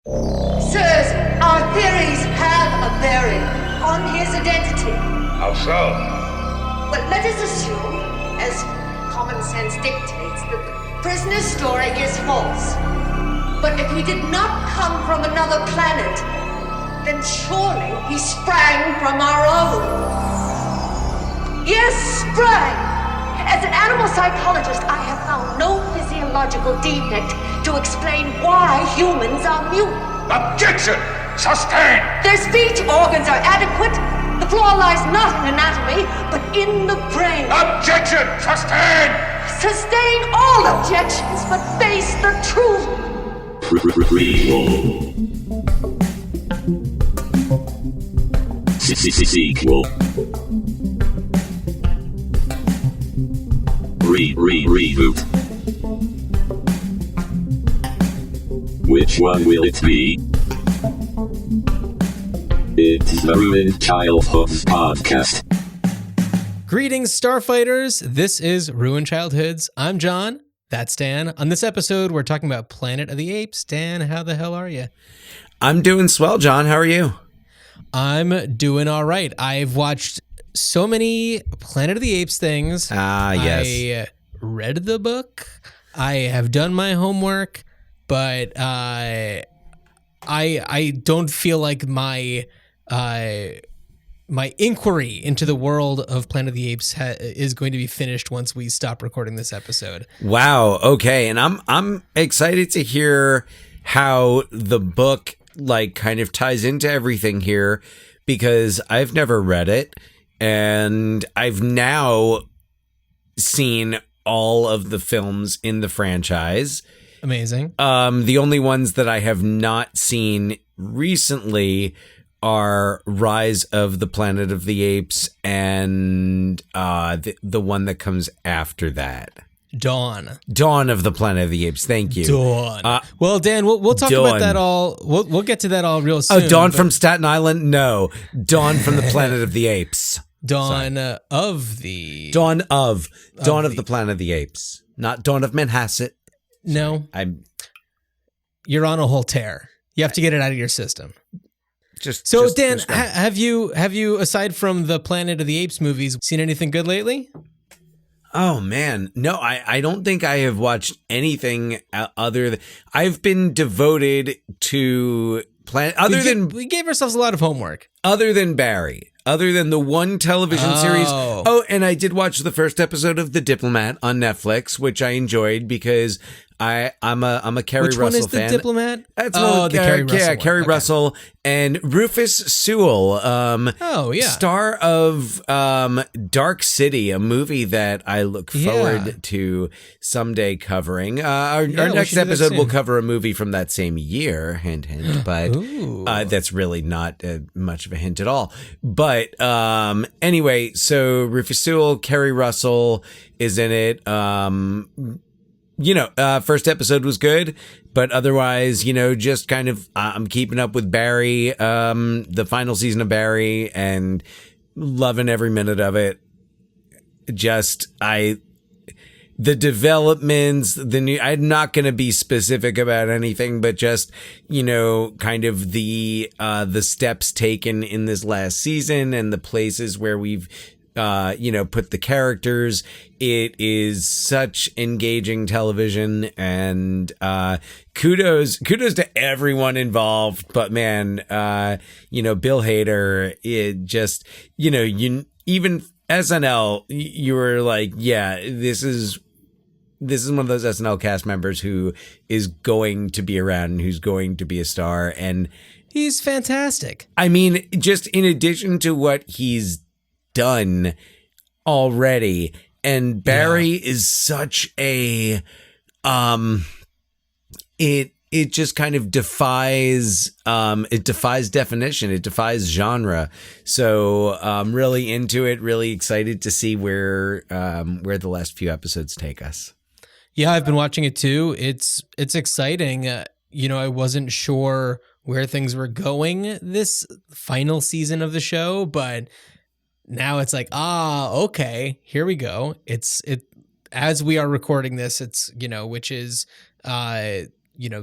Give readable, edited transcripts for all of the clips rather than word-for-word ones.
Sirs, our theories have a bearing on his identity. How so? Well, let us assume, as common sense dictates, that the prisoner's story is false. But if he did not come from another planet, then surely he sprang from our own. Yes, sprang! As an animal psychologist, I have found no physiological defect to explain why humans are mutant. Objection! Sustained! Their speech organs are adequate. The flaw lies not in anatomy, but in the brain. Objection! Sustained! Sustain all objections, but face the truth. Prequel. Sequel. Reboot. Which one will it be? It's the Ruined Childhoods podcast. Greetings, Starfighters. This is Ruined Childhoods. I'm John. That's Dan. On this episode, we're talking about Planet of the Apes. Dan, how the hell are you? I'm doing swell, John. How are you? I'm doing all right. I've watched so many Planet of the Apes things. Yes. I read the book. I have done my homework, but I don't feel like my inquiry into the world of Planet of the Apes is going to be finished once we stop recording this episode. Wow. Okay. And I'm excited to hear how the book kind of ties into everything here, because I've never read it and I've now seen all of the films in the franchise. Amazing. The only ones that I have not seen recently are Rise of the Planet of the Apes and the one that comes after that. Dawn of the Planet of the Apes. Thank you. Dawn. Well, Dan, we'll talk about that all. We'll get to that all real soon. Oh, Dawn from Staten Island? No. Dawn from the Planet of the Apes. Dawn of the Planet of the Apes. Not Dawn of Manhasset. No. You're on a whole tear. You have to get it out of your system. Dan, have you aside from the Planet of the Apes movies seen anything good lately? Oh man, no, I don't think I have watched anything other than I've been devoted to we gave ourselves a lot of homework. Other than Barry, other than the one television series. Oh, and I did watch the first episode of The Diplomat on Netflix, which I enjoyed because I'm a Kerry Which Russell one is fan. The Diplomat? That's the Kerry Russell. Yeah, Kerry Russell and Rufus Sewell. Star of Dark City, a movie that I look forward to someday covering. Our next episode will cover a movie from that same year, hint, but that's really not much of a hint at all. But anyway, so Rufus Sewell, Kerry Russell is in it. First episode was good, but otherwise, just kind of, I'm keeping up with Barry, the final season of Barry, and loving every minute of it. The developments, I'm not going to be specific about anything, but just, kind of the steps taken in this last season and the places where we've put the characters. It is such engaging television, and kudos to everyone involved. But man, Bill Hader, it just, even SNL, you were like, yeah, this is one of those SNL cast members who is going to be around and who's going to be a star, and he's fantastic. I mean, just in addition to what he's done already, and Barry is such a it just kind of defies definition, it defies genre. So I'm really into it, really excited to see where the last few episodes take us. Yeah, I've been watching it too. It's exciting. I wasn't sure where things were going this final season of the show, but now it's like, okay, here we go. As we are recording this, it's, which is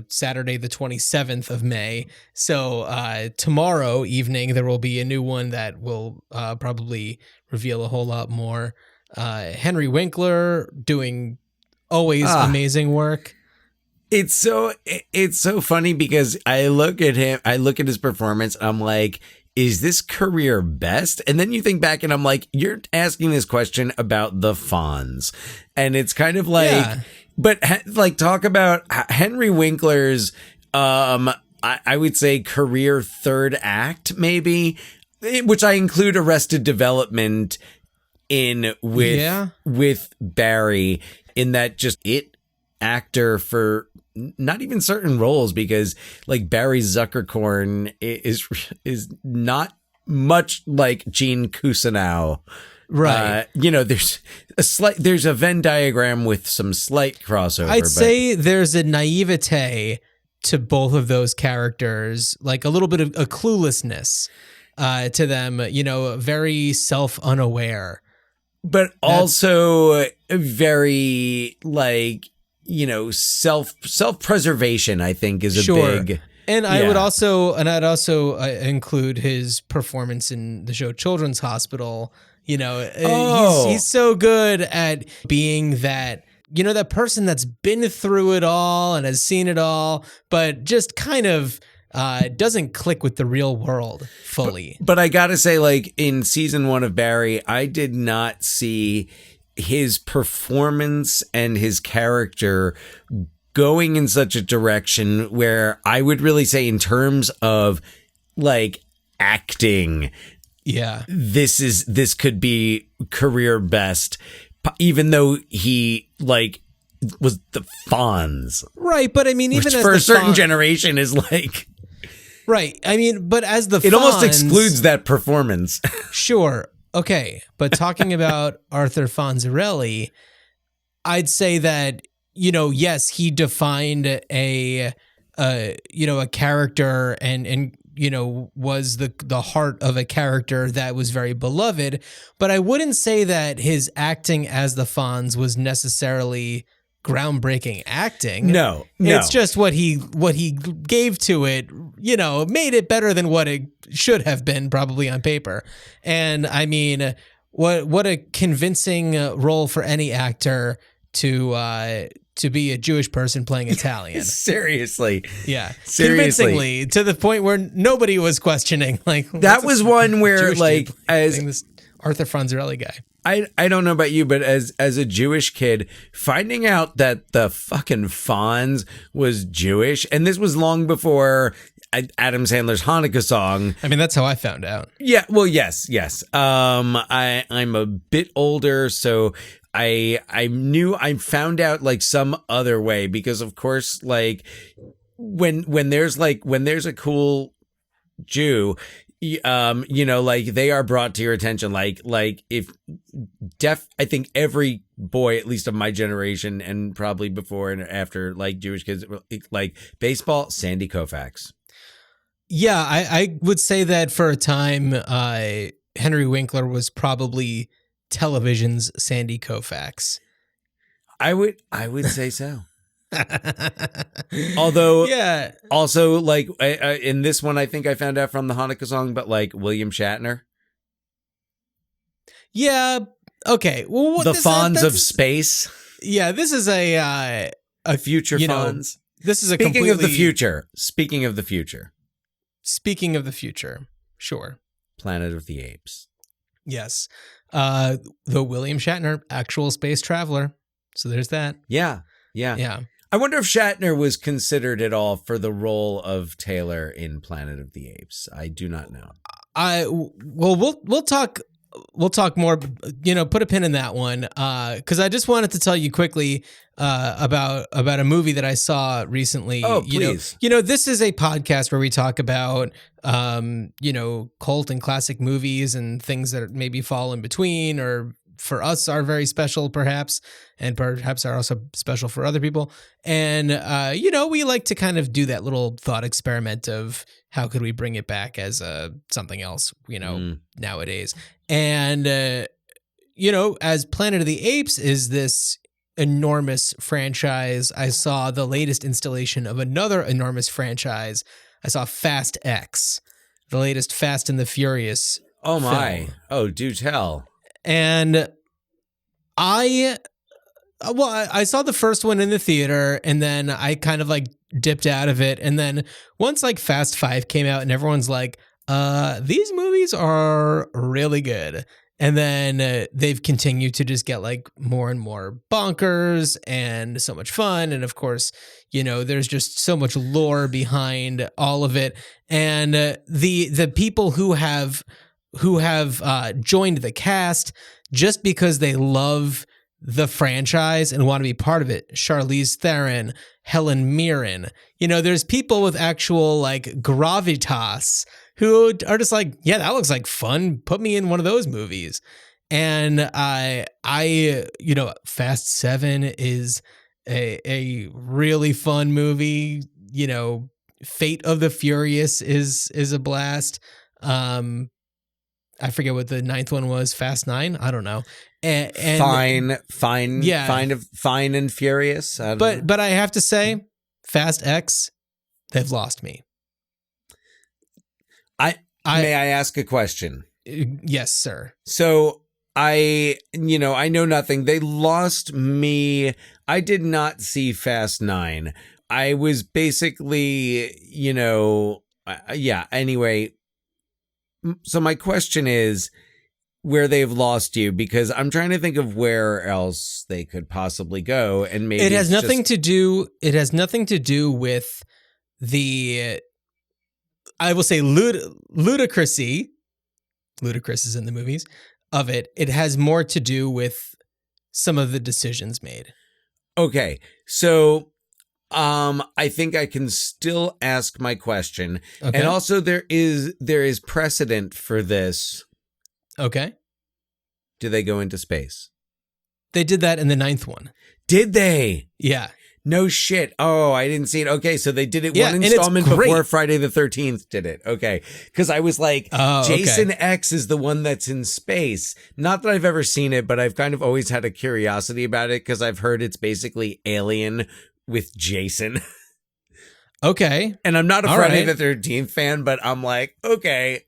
Saturday, the 27th of May. So tomorrow evening, there will be a new one that will probably reveal a whole lot more. Henry Winkler doing always amazing work. It's so funny because I look at his performance, I'm like, is this career best? And then you think back and I'm like, you're asking this question about the Fonz. And it's kind of like, but like talk about Henry Winkler's, I would say career third act, maybe, which I include Arrested Development in with Barry, in that just actor for not even certain roles, because like Barry Zuckerkorn is not much like Gene Cousineau. Right. There's a Venn diagram with some slight crossover. I'd say there's a naivete to both of those characters, like a little bit of a cluelessness to them, very self-unaware. But also very like, self-preservation, I think, is a big. And I'd also include his performance in the show Children's Hospital. He's so good at being that, that person that's been through it all and has seen it all, but just kind of doesn't click with the real world fully. But I gotta say, like in season 1 of Barry, I did not see his performance and his character going in such a direction where I would really say, in terms of like acting, this could be career best, even though he like was the Fonz, right? But I mean, even which as for a certain Fonz, generation is like, right? I mean, but as the it Fonz, almost excludes that performance. Sure. Okay, but talking about Arthur Fonzarelli, I'd say that, yes, he defined a character and was the heart of a character that was very beloved, but I wouldn't say that his acting as the Fonz was necessarily groundbreaking acting. No. It's just what he gave to it, made it better than what it should have been probably on paper. And I mean, what a convincing role for any actor to be a Jewish person playing Italian. Seriously. Yeah. Seriously. Convincingly, to the point where nobody was questioning. Like, that was one where Jewish like, as this Arthur Fonzarelli guy. I don't know about you, but as a Jewish kid, finding out that the fucking Fonz was Jewish, and this was long before Adam Sandler's Hanukkah song. I mean, that's how I found out. Yeah, well, yes. I'm a bit older, so I found out like some other way, because of course, like when there's a cool Jew, like they are brought to your attention. Like if I think every boy, at least of my generation, and probably before and after, like Jewish kids, like baseball, Sandy Koufax. Yeah, I would say that for a time, Henry Winkler was probably television's Sandy Koufax. I would say so. Although, also like in this one, I think I found out from the Hanukkah song, but like William Shatner. Yeah. Okay. Well, the Fonz of space. Yeah, this is a future Fonz. This is Speaking of the future. Speaking of the future. Sure. Planet of the Apes. Yes. The William Shatner, actual space traveler. So there's that. Yeah. I wonder if Shatner was considered at all for the role of Taylor in Planet of the Apes. I do not know. We'll talk more, put a pin in that one. Cause I just wanted to tell you quickly, about a movie that I saw recently. Oh, please. This is a podcast where we talk about, cult and classic movies and things that maybe fall in between, or for us are very special perhaps, and perhaps are also special for other people. And, we like to kind of do that little thought experiment of how could we bring it back as something else, nowadays. And, as Planet of the Apes is this enormous franchise. I saw the latest installation of another enormous franchise. I saw Fast X, the latest Fast and the Furious. Oh my. film. Oh, do tell. And I saw the first one in the theater, and then I kind of like dipped out of it. And then once like Fast 5 came out and everyone's like, these movies are really good. And then they've continued to just get like more and more bonkers and so much fun. And of course, you know, there's just so much lore behind all of it. And the people who have joined the cast just because they love the franchise and want to be part of it. Charlize Theron, Helen Mirren. You know, there's people with actual like gravitas who are just like, yeah, that looks like fun. Put me in one of those movies. And I you know, Fast 7 is a really fun movie. You know, Fate of the Furious is a blast. I forget what the 9th one was. Fast 9? I don't know. And Fine and Furious. But I have to say, Fast X, they've lost me. May I ask a question? Yes, sir. So I know nothing. They lost me. I did not see Fast 9. I was basically, anyway. So my question is where they've lost you, because I'm trying to think of where else they could possibly go. And maybe it has nothing to do with the, I will say ludicrousy. Ludicrous is in the movies of it. It has more to do with some of the decisions made. Okay. So I think I can still ask my question. Okay. And also there is precedent for this. Okay. Do they go into space? They did that in the 9th one. Did they? Yeah. No shit. Oh, I didn't see it. Okay, so they did it one installment before Friday the 13th did it. Okay. Because I was like, Jason X is the one that's in space. Not that I've ever seen it, but I've kind of always had a curiosity about it because I've heard it's basically Alien with Jason. Okay. And I'm not a Friday the 13th fan, but I'm like, okay,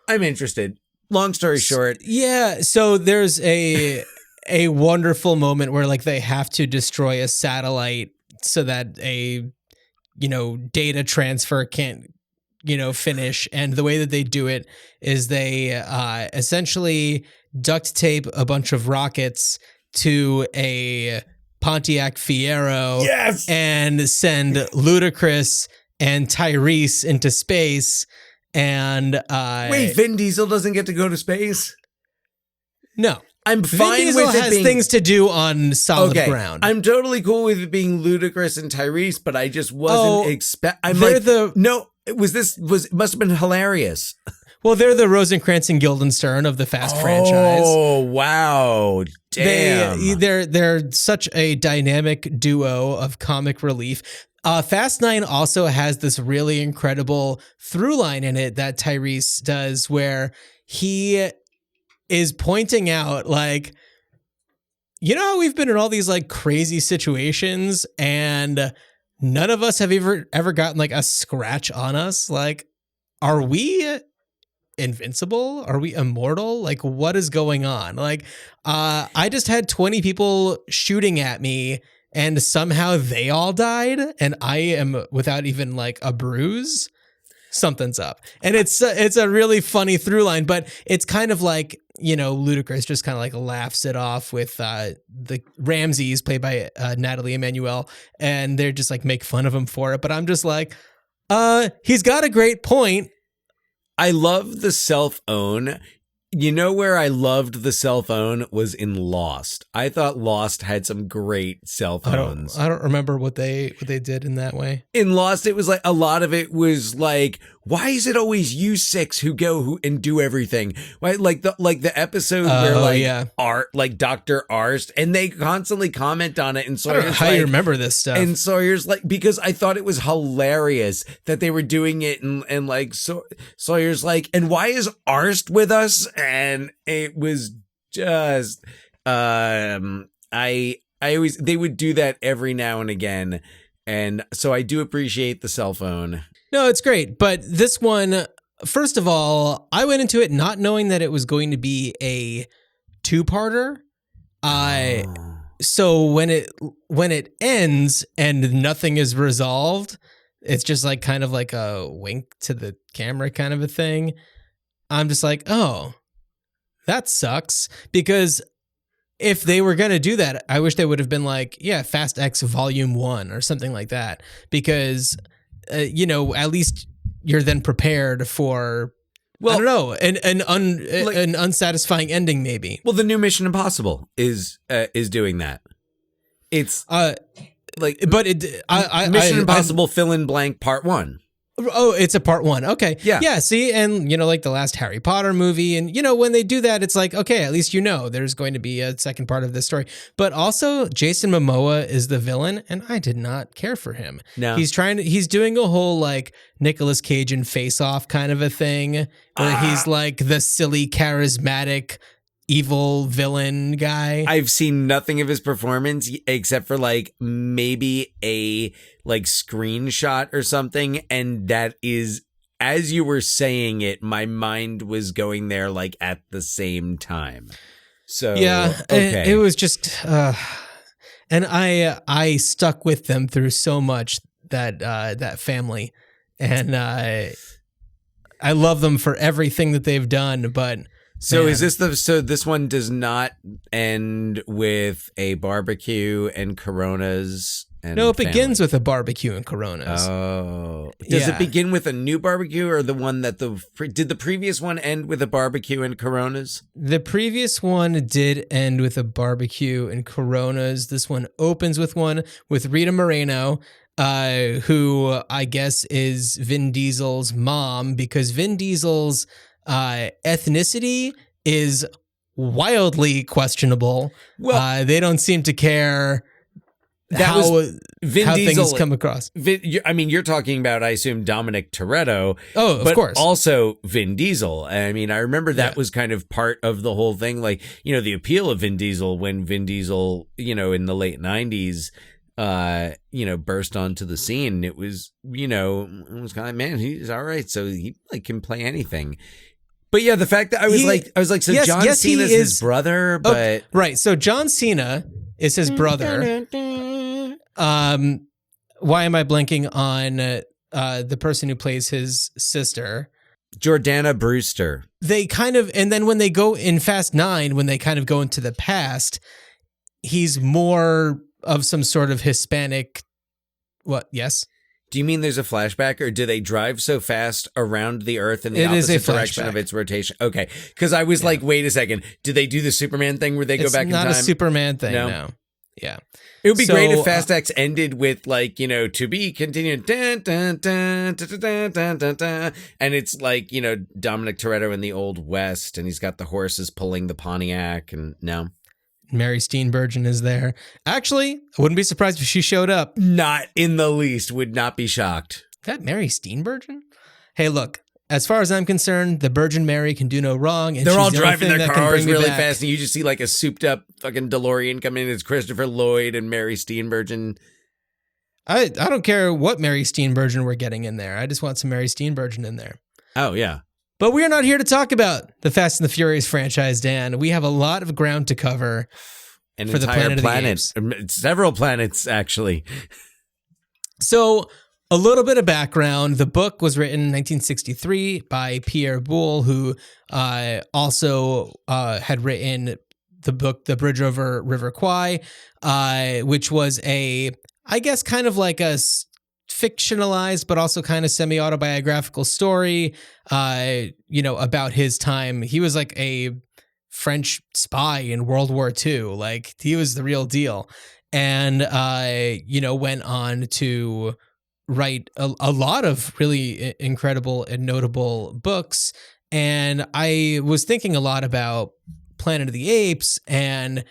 I'm interested. Long story short. Yeah. So there's a wonderful moment where like they have to destroy a satellite so that a, data transfer can't, finish. And the way that they do it is they essentially duct tape a bunch of rockets to a Pontiac Fiero. Yes! And send Ludacris and Tyrese into space. And wait, Vin Diesel doesn't get to go to space? No. I'm fine Vin Diesel with it has being things to do on solid ground. I'm totally cool with it being Ludacris and Tyrese, but I just wasn't it must have been hilarious. Well, they're the Rosencrantz and Guildenstern of the Fast franchise. Oh, wow. Damn. They're such a dynamic duo of comic relief. Fast 9 also has this really incredible through line in it that Tyrese does where he is pointing out like, how we've been in all these like crazy situations and none of us have ever gotten like a scratch on us. Like, are we invincible? Are we immortal? Like, what is going on? Like, I just had 20 people shooting at me and somehow they all died and I am without even like a bruise. Something's up. And it's a really funny through line, but it's kind of like, Ludacris just kind of like laughs it off with the Ramses played by Natalie Emmanuel, and they're just like make fun of him for it. But I'm just like, he's got a great point. I love the self-own. Where I loved the self-own was in Lost. I thought Lost had some great self-owns. I don't remember what they did in that way. In Lost, it was like a lot of it was like, why is it always you six who go and do everything? Right? Like the episode where Dr. Arst, and they constantly comment on it. And Sawyer's how you remember this stuff. And Sawyer's like, because I thought it was hilarious that they were doing it, and like Sawyer's like, and why is Arst with us? And it was just, I they would do that every now and again. And so I do appreciate the cell phone. No, it's great. But this one, first of all, I went into it not knowing that it was going to be a two-parter. So when it ends and nothing is resolved, it's just like kind of like a wink to the camera kind of a thing. I'm just like, oh, that sucks. Because if they were going to do that, I wish they would have been like, yeah, Fast X Volume 1 or something like that. Because, at least you're then prepared for, I don't know, an unsatisfying ending maybe. Well, the new Mission Impossible is doing that. It's Mission Impossible fill in blank part 1. Oh, it's a part 1. Okay. Yeah. See, and like the last Harry Potter movie, and when they do that, it's like, okay, at least there's going to be a second part of this story. But also, Jason Momoa is the villain, and I did not care for him. No, he's doing a whole like Nicolas Cage and Face Off kind of a thing, where he's like the silly, charismatic, evil villain guy. I've seen nothing of his performance except for like maybe a like screenshot or something, and that is, as you were saying it, my mind was going there like at the same time. So yeah, okay. It was just and I stuck with them through so much, that family, and I love them for everything that they've done, but so is this this one does not end with a barbecue and Coronas? And no, it family. begins with a barbecue and Coronas. Oh, does it begin with a new barbecue, or the one that did the previous one end with a barbecue and Coronas? The previous one did end with a barbecue and Coronas. This one opens with one with Rita Moreno, who I guess is Vin Diesel's mom, because Vin Diesel's ethnicity is wildly questionable. Well, they don't seem to care how things come across. You're talking about, I assume, Dominic Toretto. Oh, of course. Also Vin Diesel. I mean, I remember that was kind of part of the whole thing. Like, the appeal of Vin Diesel when Vin Diesel, in the late 90s, burst onto the scene. It was, it was kind of, man, he's all right. So he can play anything. But yeah, the fact that I was like, so yes, John Cena's his brother, but right. So John Cena is his brother. Why am I blanking on the person who plays his sister? Jordana Brewster. They kind of, and then when they go in Fast 9, when they kind of go into the past, he's more of some sort of Hispanic. What? Yes. Do you mean there's a flashback, or do they drive so fast around the Earth in the opposite direction of its rotation? Okay, because I was like, wait a second, do they do the Superman thing where they go back in time? It's not a Superman thing, no. Yeah. It would be great if Fast X ended with like, to be continued, dun, dun, dun, dun, dun, dun, dun, dun, and it's like, Dominic Toretto in the Old West, and he's got the horses pulling the Pontiac, and no. Mary Steenburgen is there. Actually, I wouldn't be surprised if she showed up. Not in the least. Would not be shocked. That Mary Steenburgen? Hey, look, as far as I'm concerned, the Virgin Mary can do no wrong. And they're all driving their cars really fast, and you just see like a souped up fucking DeLorean come in. It's Christopher Lloyd and Mary Steenburgen. I don't care what Mary Steenburgen we're getting in there. I just want some Mary Steenburgen in there. Oh, yeah. But we are not here to talk about the Fast and the Furious franchise, Dan. We have a lot of ground to cover for the Planet of the Apes. Several planets, actually. So, a little bit of background. The book was written in 1963 by Pierre Boulle, who also had written the book The Bridge Over River Kwai, which was I guess kind of like a fictionalized but also kind of semi-autobiographical story, about his time. He was like a French spy in World War II. Like, he was the real deal. And, went on to write a lot of really incredible and notable books. And I was thinking a lot about Planet of the Apes and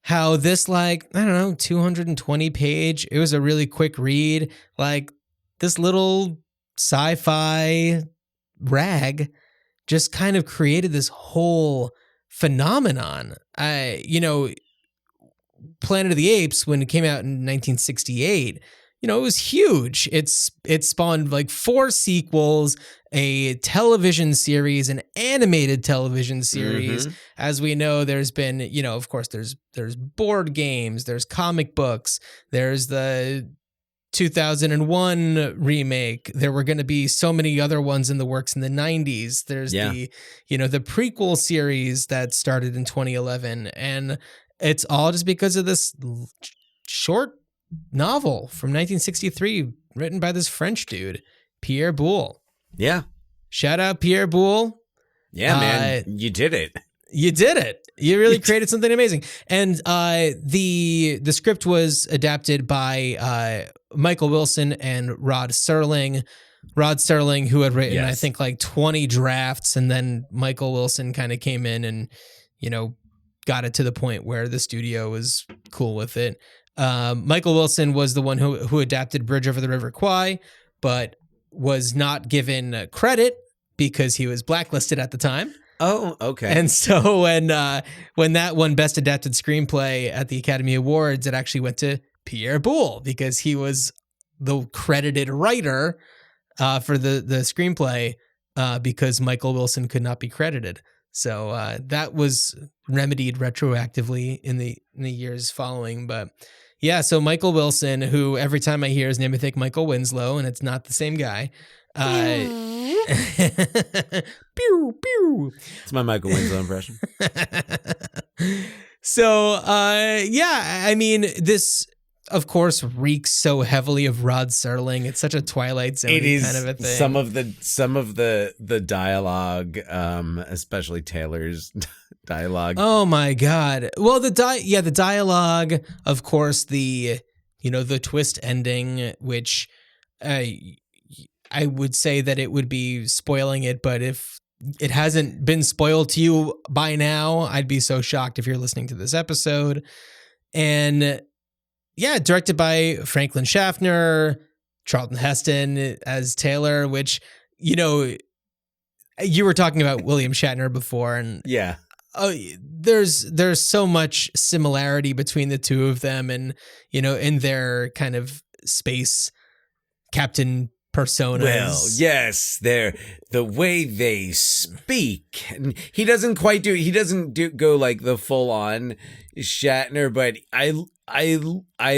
how this, 220 page, it was a really quick read. Like, this little sci-fi rag just kind of created this whole phenomenon. Planet of the Apes, when it came out in 1968, it was huge. It spawned like 4 sequels, a television series, an animated television series. As we know, there's been, of course, there's board games, there's comic books, there's the 2001 remake. There were going to be so many other ones in the works in the 90s. There's the prequel series that started in 2011, and it's all just because of this short novel from 1963 written by this French dude, Pierre Boulle. Yeah. Shout out Pierre Boulle. Yeah, man. You did it. You did it. You really created something amazing. And the script was adapted by Michael Wilson and Rod Serling. Rod Serling, who had written, I think, like 20 drafts, and then Michael Wilson kind of came in and, got it to the point where the studio was cool with it. Michael Wilson was the one who adapted Bridge Over the River Kwai, but was not given credit because he was blacklisted at the time. Oh, okay. And so when that won Best Adapted Screenplay at the Academy Awards, it actually went to Pierre Boulle because he was the credited writer for the screenplay because Michael Wilson could not be credited. So that was remedied retroactively in the years following. But yeah, so Michael Wilson, who every time I hear his name, I think Michael Winslow, and it's not the same guy. Pew, pew. It's my Michael Winslow impression. So, I mean, this, of course, reeks so heavily of Rod Serling. It's such a Twilight Zone kind of a thing. Some of the dialogue, especially Taylor's dialogue. Oh my God! Well, the dialogue, of course, the twist ending, which I would say that it would be spoiling it, but if it hasn't been spoiled to you by now, I'd be so shocked if you're listening to this episode. And yeah, directed by Franklin Schaffner, Charlton Heston as Taylor, which, you were talking about William Shatner before, and there's so much similarity between the two of them, and in their kind of space captain personas. Well, yes, the way they speak. And he doesn't go like the full on Shatner, but I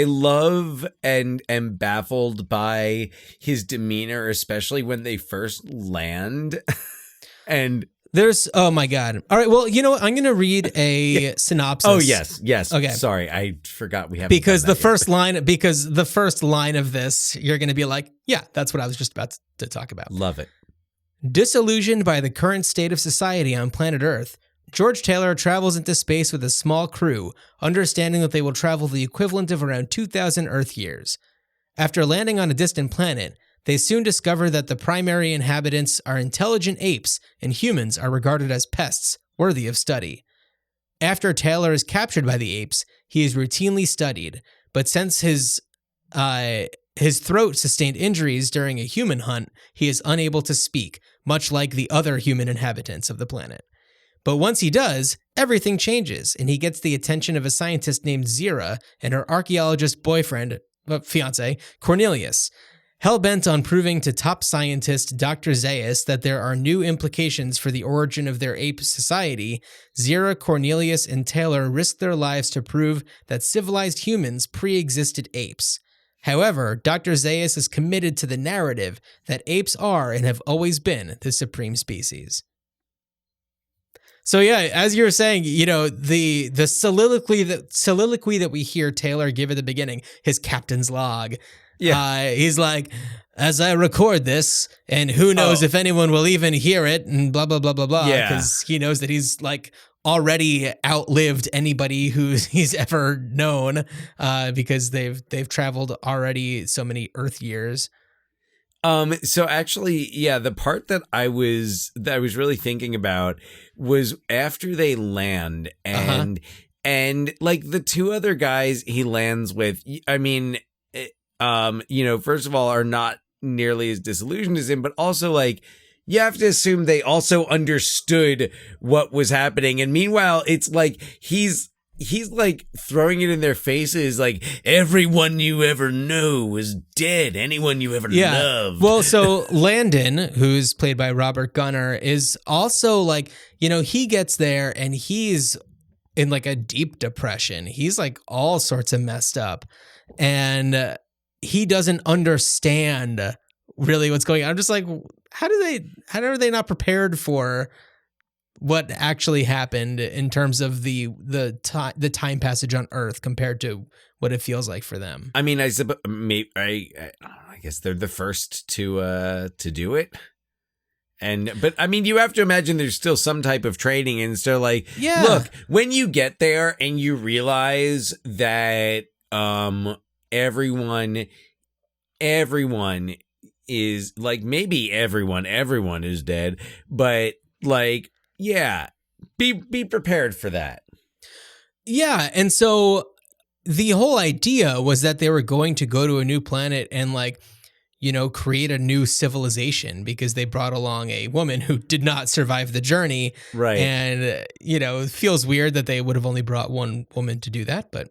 love and am baffled by his demeanor, especially when they first land. And oh my God. All right. Well, you know what? I'm going to read a synopsis. Oh, yes. Okay. Sorry. I forgot we have the first line of this, you're going to be like, yeah, that's what I was just about to talk about. Love it. Disillusioned by the current state of society on planet Earth, George Taylor travels into space with a small crew, understanding that they will travel the equivalent of around 2,000 Earth years. After landing on a distant planet, they soon discover that the primary inhabitants are intelligent apes, and humans are regarded as pests, worthy of study. After Taylor is captured by the apes, he is routinely studied, but since his throat sustained injuries during a human hunt, he is unable to speak, much like the other human inhabitants of the planet. But once he does, everything changes, and he gets the attention of a scientist named Zira and her archaeologist fiance, Cornelius. Hell-bent on proving to top scientist Dr. Zaius that there are new implications for the origin of their ape society, Zira, Cornelius, and Taylor risk their lives to prove that civilized humans pre-existed apes. However, Dr. Zaius is committed to the narrative that apes are and have always been the supreme species. So yeah, as you were saying, the soliloquy that we hear Taylor give at the beginning, his captain's log. Yeah. He's like, as I record this, and who knows if anyone will even hear it, and blah, blah, blah, blah, blah. Yeah. Because he knows that he's like already outlived anybody who he's ever known, because they've traveled already so many Earth years. So actually, yeah, the part that I was really thinking about was after they land and like the two other guys he lands with, I mean, first of all, are not nearly as disillusioned as him, but also like you have to assume they also understood what was happening. And meanwhile, it's like he's he's like throwing it in their faces, like everyone you ever know is dead. Anyone you ever loved. Well, so Landon, who's played by Robert Gunnar, is also like, he gets there and he's in like a deep depression. He's like all sorts of messed up, and he doesn't understand really what's going on. I'm just like, how are they not prepared for what actually happened in terms of the time passage on Earth compared to what it feels like for them? I mean, I guess they're the first to do it. But I mean, you have to imagine there's still some type of training, and so like, look, when you get there and you realize that everyone is like, maybe everyone is dead, but like, yeah, be prepared for that. Yeah, and so the whole idea was that they were going to go to a new planet and like, create a new civilization because they brought along a woman who did not survive the journey. Right. And, it feels weird that they would have only brought one woman to do that, but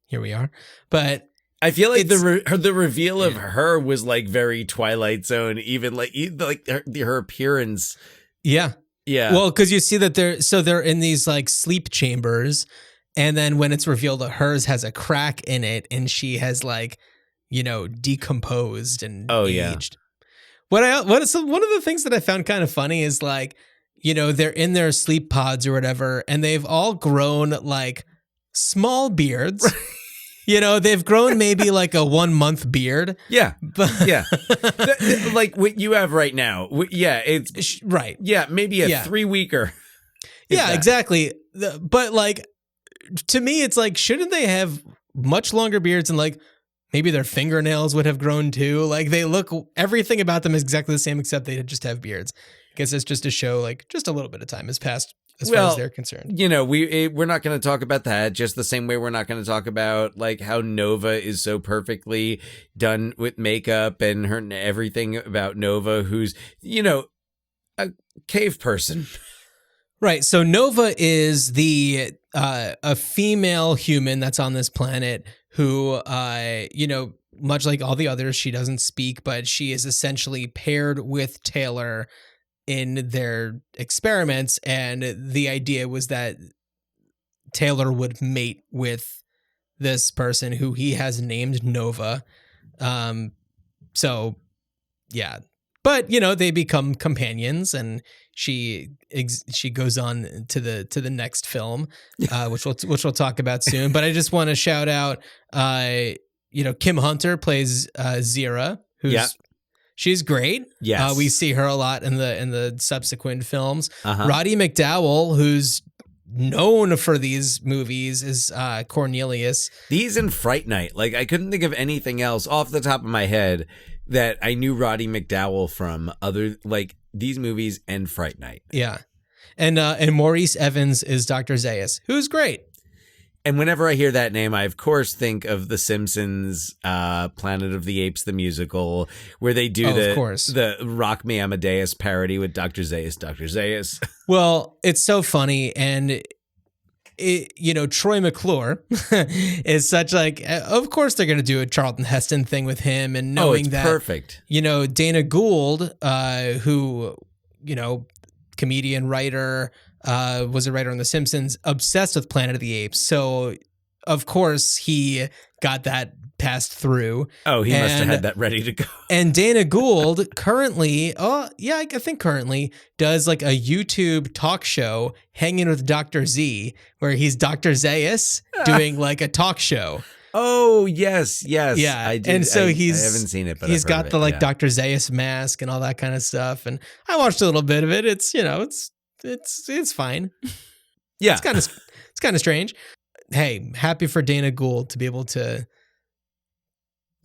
here we are. But I feel like the reveal of her was like very Twilight Zone, even like her appearance. Yeah. Yeah. Well, because you see that they're in these like sleep chambers, and then when it's revealed that hers has a crack in it and she has like, decomposed and aged. One of the things that I found kind of funny is like, they're in their sleep pods or whatever, and they've all grown like small beards. They've grown maybe like a 1 month beard. Yeah. Yeah. Like what you have right now. Yeah. It's right. Yeah. Maybe a 3 weeker. Yeah, exactly. But like, to me, it's like, shouldn't they have much longer beards and like, maybe their fingernails would have grown too? Like everything about them is exactly the same, except they just have beards. I guess it's just to show like just a little bit of time has passed as far as they're concerned. We're not going to talk about that, just the same way we're not going to talk about like how Nova is so perfectly done with makeup and everything about Nova, who's, a cave person. Right. So Nova is a female human that's on this planet who, much like all the others, she doesn't speak, but she is essentially paired with Taylor in their experiments. And the idea was that Taylor would mate with this person who he has named Nova. So, yeah. But, they become companions, and she goes on to the next film, which we'll talk about soon. But I just want to shout out, Kim Hunter plays Zira, she's great. Yes. We see her a lot in the subsequent films. Uh-huh. Roddy McDowall, who's known for these movies, is Cornelius. These and Fright Night. Like, I couldn't think of anything else off the top of my head that I knew Roddy McDowall from other like these movies and Fright Night. Yeah. And Maurice Evans is Dr. Zaius, who's great. And whenever I hear that name, I of course think of The Simpsons, Planet of the Apes, the musical, where they do the Rock Me Amadeus parody with Dr. Zaius, Dr. Zaius. Well, it's so funny. And Troy McClure is such like, of course they're going to do a Charlton Heston thing with him, and knowing that perfect. Dana Gould, who, comedian, writer, was a writer on The Simpsons, obsessed with Planet of the Apes. So of course he got that passed through. Oh, he must have had that ready to go. And Dana Gould currently does like a YouTube talk show, Hanging with Dr. Z, where he's Dr. Zaius doing like a talk show. Oh, yes. Yeah. I did. And so I haven't seen it, but he's got the Dr. Zaius mask and all that kind of stuff. And I watched a little bit of it. It's, it's fine. Yeah. It's kind of strange. Hey, happy for Dana Gould to be able to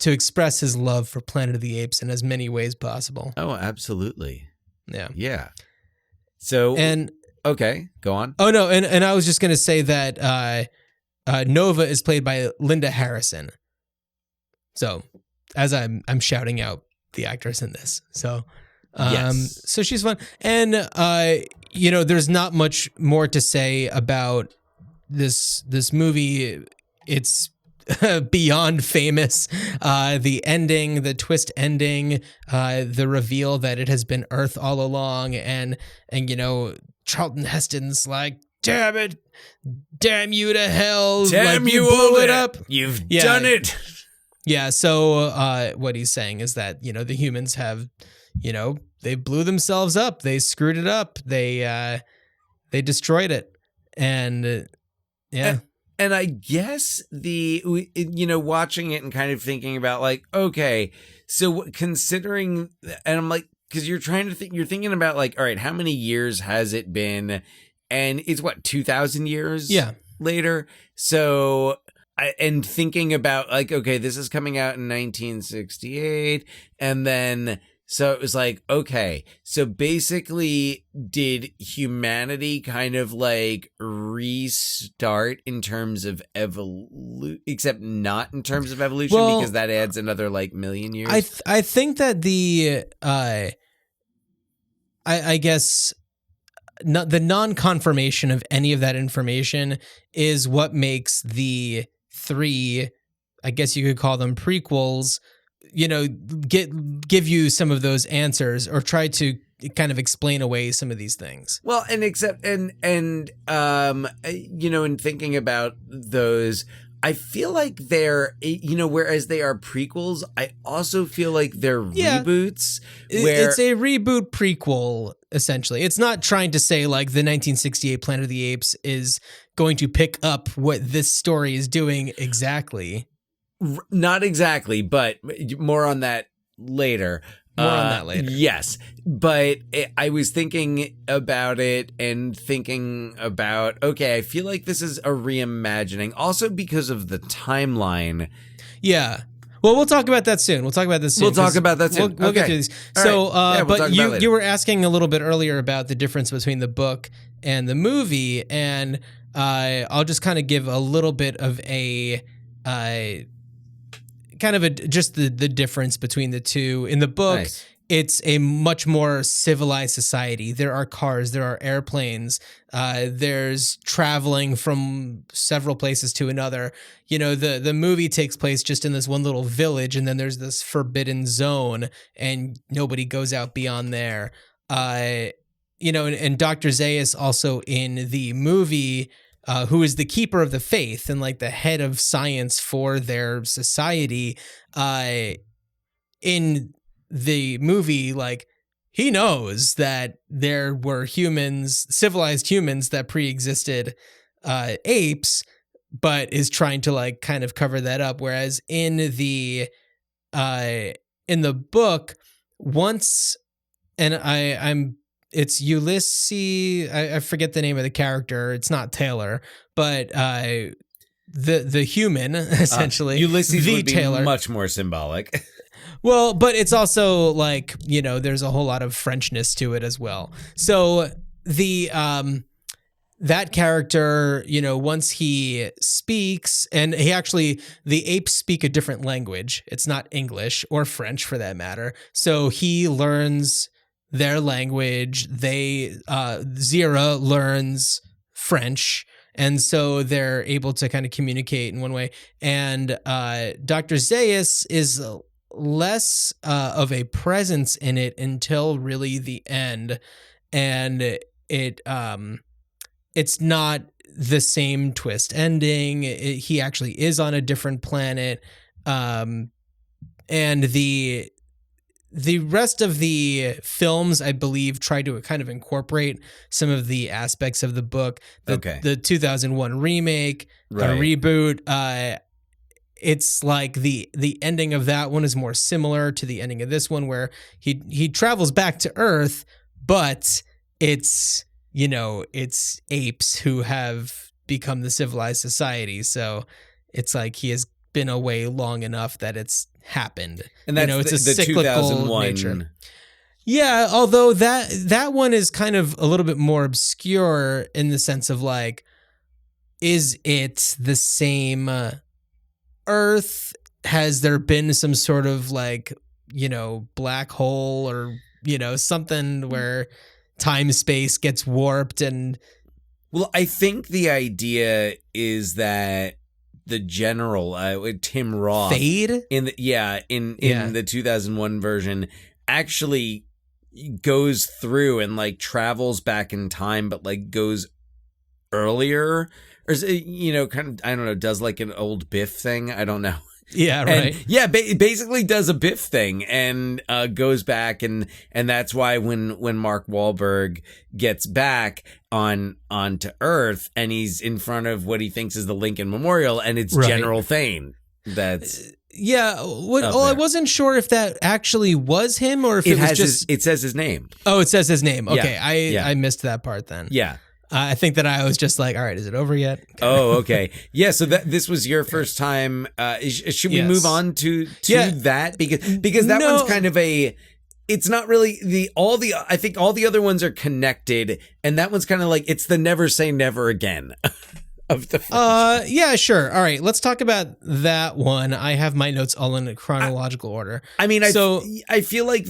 express his love for Planet of the Apes in as many ways possible. Oh, absolutely. Yeah. Yeah. So, okay, go on. Oh no, and I was just gonna say that Nova is played by Linda Harrison. So, as I'm shouting out the actress in this, so so she's fun, and there's not much more to say about this movie, it's beyond famous. The ending, the twist ending, the reveal that it has been Earth all along, and Charlton Heston's like, damn it, damn you to hell, Damn like, you blew over it there. up. You've done it. Yeah, so what he's saying is that, the humans have, they blew themselves up. They screwed it up. They destroyed it. And yeah. And I guess watching it and kind of thinking about like, okay, so considering, and I'm like, because you're thinking about like, all right, how many years has it been? And it's what, 2,000 years later? So, and thinking about like, okay, this is coming out in 1968. And then, so it was like, okay, so basically did humanity kind of like restart in terms of evolution, except not in terms of evolution, because that adds another like million years? I think that the, I guess, the non-confirmation of any of that information is what makes the 3, I guess you could call them prequels, give you some of those answers or try to kind of explain away some of these things. Well, and in thinking about those, I feel like they're, whereas they are prequels, I also feel like they're reboots. It's a reboot prequel, essentially. It's not trying to say like the 1968 Planet of the Apes is going to pick up what this story is doing exactly. Not exactly, but more on that later. Yes. But I was thinking about it and thinking about, okay, I feel like this is a reimagining, also because of the timeline. Yeah. Well, we'll talk about that soon. We'll talk about this soon. We'll talk about that soon. We'll get to these. All so, right. but you were asking a little bit earlier about the difference between the book and the movie, and I'll just kind of give a little bit of just the difference between the two. In the book, nice. It's a much more civilized society. There are cars, there are airplanes, there's traveling from several places to another. The movie takes place just in this one little village, and then there's this forbidden zone, and nobody goes out beyond there. And Dr. Zaius also in the movie, who is the keeper of the faith and like the head of science for their society, in the movie, like, he knows that there were civilized humans that pre-existed apes, but is trying to like kind of cover that up. Whereas in the book, once, and it's Ulysses. I forget the name of the character. It's not Taylor, but the human essentially. Ulysses the would be Taylor. Much more symbolic. Well, but it's also like, there's a whole lot of Frenchness to it as well. So the that character, once he speaks, and the apes speak a different language. It's not English or French for that matter. So he learns their language. Zira learns French. And so they're able to kind of communicate in one way. And Dr. Zaius is less of a presence in it until really the end. And it's not the same twist ending. He actually is on a different planet. And the rest of the films, I believe, try to kind of incorporate some of the aspects of the book. The 2001 remake, Right. a reboot. It's like the ending of that one is more similar to the ending of this one, where he travels back to Earth, but it's apes who have become the civilized society. So it's like he has been away long enough that it's happened. And that's it's a the cyclical 2001 nature. Yeah, although that one is kind of a little bit more obscure in the sense of like, is it the same Earth? Has there been some sort of like, black hole or, something where time space gets warped and Well, I think the idea is that the general, Tim Roth, Fade? in the 2001 version, actually goes through and like travels back in time, but like goes earlier, or is it, kind of, I don't know, does like an old Biff thing. I don't know. Yeah, right. And, basically does a Biff thing and goes back, and that's why when Mark Wahlberg gets back onto Earth and he's in front of what he thinks is the Lincoln Memorial, and it's General Thane. That's I wasn't sure if that actually was him or if it was just. It says his name. Oh, it says his name. Okay, Yeah. I missed that part then. Yeah. I think that I was just like, all right, is it over yet? Oh, okay. Yeah, so this was your first time. Should we move on to that? Because that one's kind of it's not really I think all the other ones are connected, and that one's kind of like, it's the never say never again of the franchise. Yeah, sure. All right, let's talk about that one. I have my notes all in chronological order. I mean, I feel like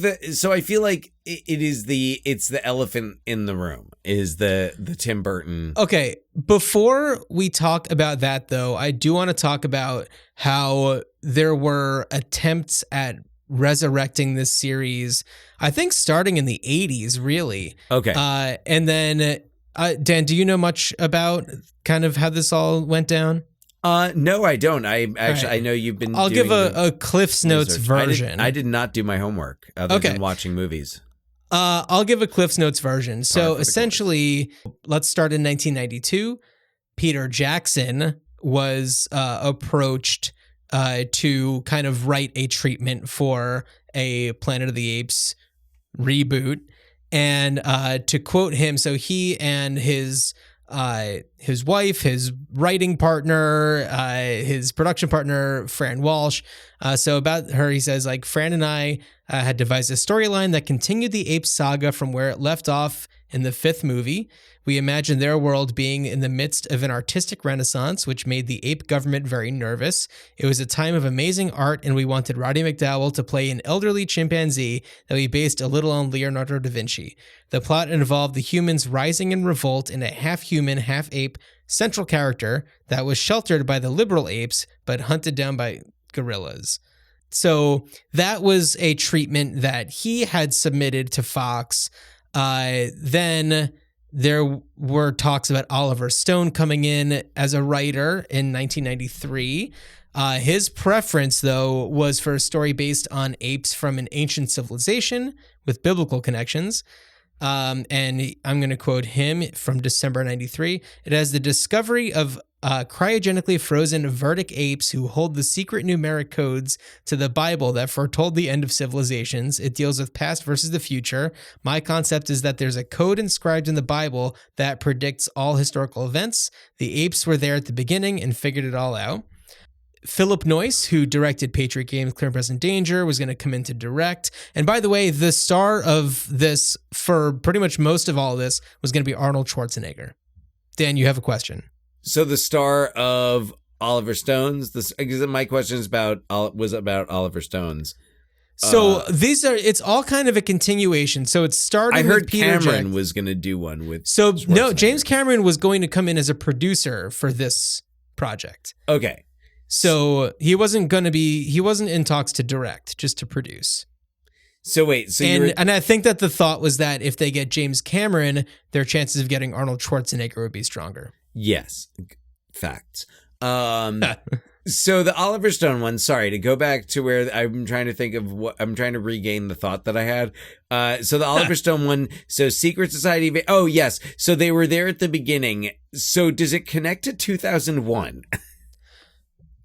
it's the elephant in the room is the Tim Burton. Okay, before we talk about that though, I do want to talk about how there were attempts at resurrecting this series, I think starting in the 80s, really. Okay. And then Dan, do you know much about kind of how this all went down? No, I don't. I know you've been. I'll give a Cliff's Notes version. I did not do my homework other than watching movies. I'll give a Cliff's Notes version. So essentially, let's start in 1992. Peter Jackson was approached to kind of write a treatment for a Planet of the Apes reboot. And to quote him, so he and his wife, his writing partner, his production partner, Fran Walsh. So about her, he says, like, Fran and I had devised a storyline that continued the Apes saga from where it left off in the 5th movie. We imagined their world being in the midst of an artistic renaissance, which made the ape government very nervous. It was a time of amazing art, and we wanted Roddy McDowell to play an elderly chimpanzee that we based a little on Leonardo da Vinci. The plot involved the humans rising in revolt in a half-human, half-ape central character that was sheltered by the liberal apes, but hunted down by gorillas. So that was a treatment that he had submitted to Fox. Then there were talks about Oliver Stone coming in as a writer in 1993. His preference, though, was for a story based on apes from an ancient civilization with biblical connections. And I'm going to quote him from December 93. It has the discovery of cryogenically frozen vertic apes who hold the secret numeric codes to the Bible that foretold the end of civilizations. It deals with past versus the future. My concept is that there's a code inscribed in the Bible that predicts all historical events. The apes were there at the beginning and figured it all out. Philip Noyce, who directed Patriot Games, Clear and Present Danger, was going to come in to direct. And by the way, the star of this, for pretty much most of all of this, was going to be Arnold Schwarzenegger. Dan, you have a question. So the star of Oliver Stone's, my question was about Oliver Stone's. So it's all kind of a continuation. So it's starting. I heard with Peter Cameron was going to do one with. So no, James Cameron was going to come in as a producer for this project. Okay. So he wasn't in talks to direct, just to produce. So wait, and I think that the thought was that if they get James Cameron, their chances of getting Arnold Schwarzenegger would be stronger. Yes, facts. So the Oliver Stone one, sorry, to go back to where I'm trying to think of I'm trying to regain the thought that I had. So the Oliver Stone one, so Secret Society, oh yes, so they were there at the beginning. So does it connect to 2001?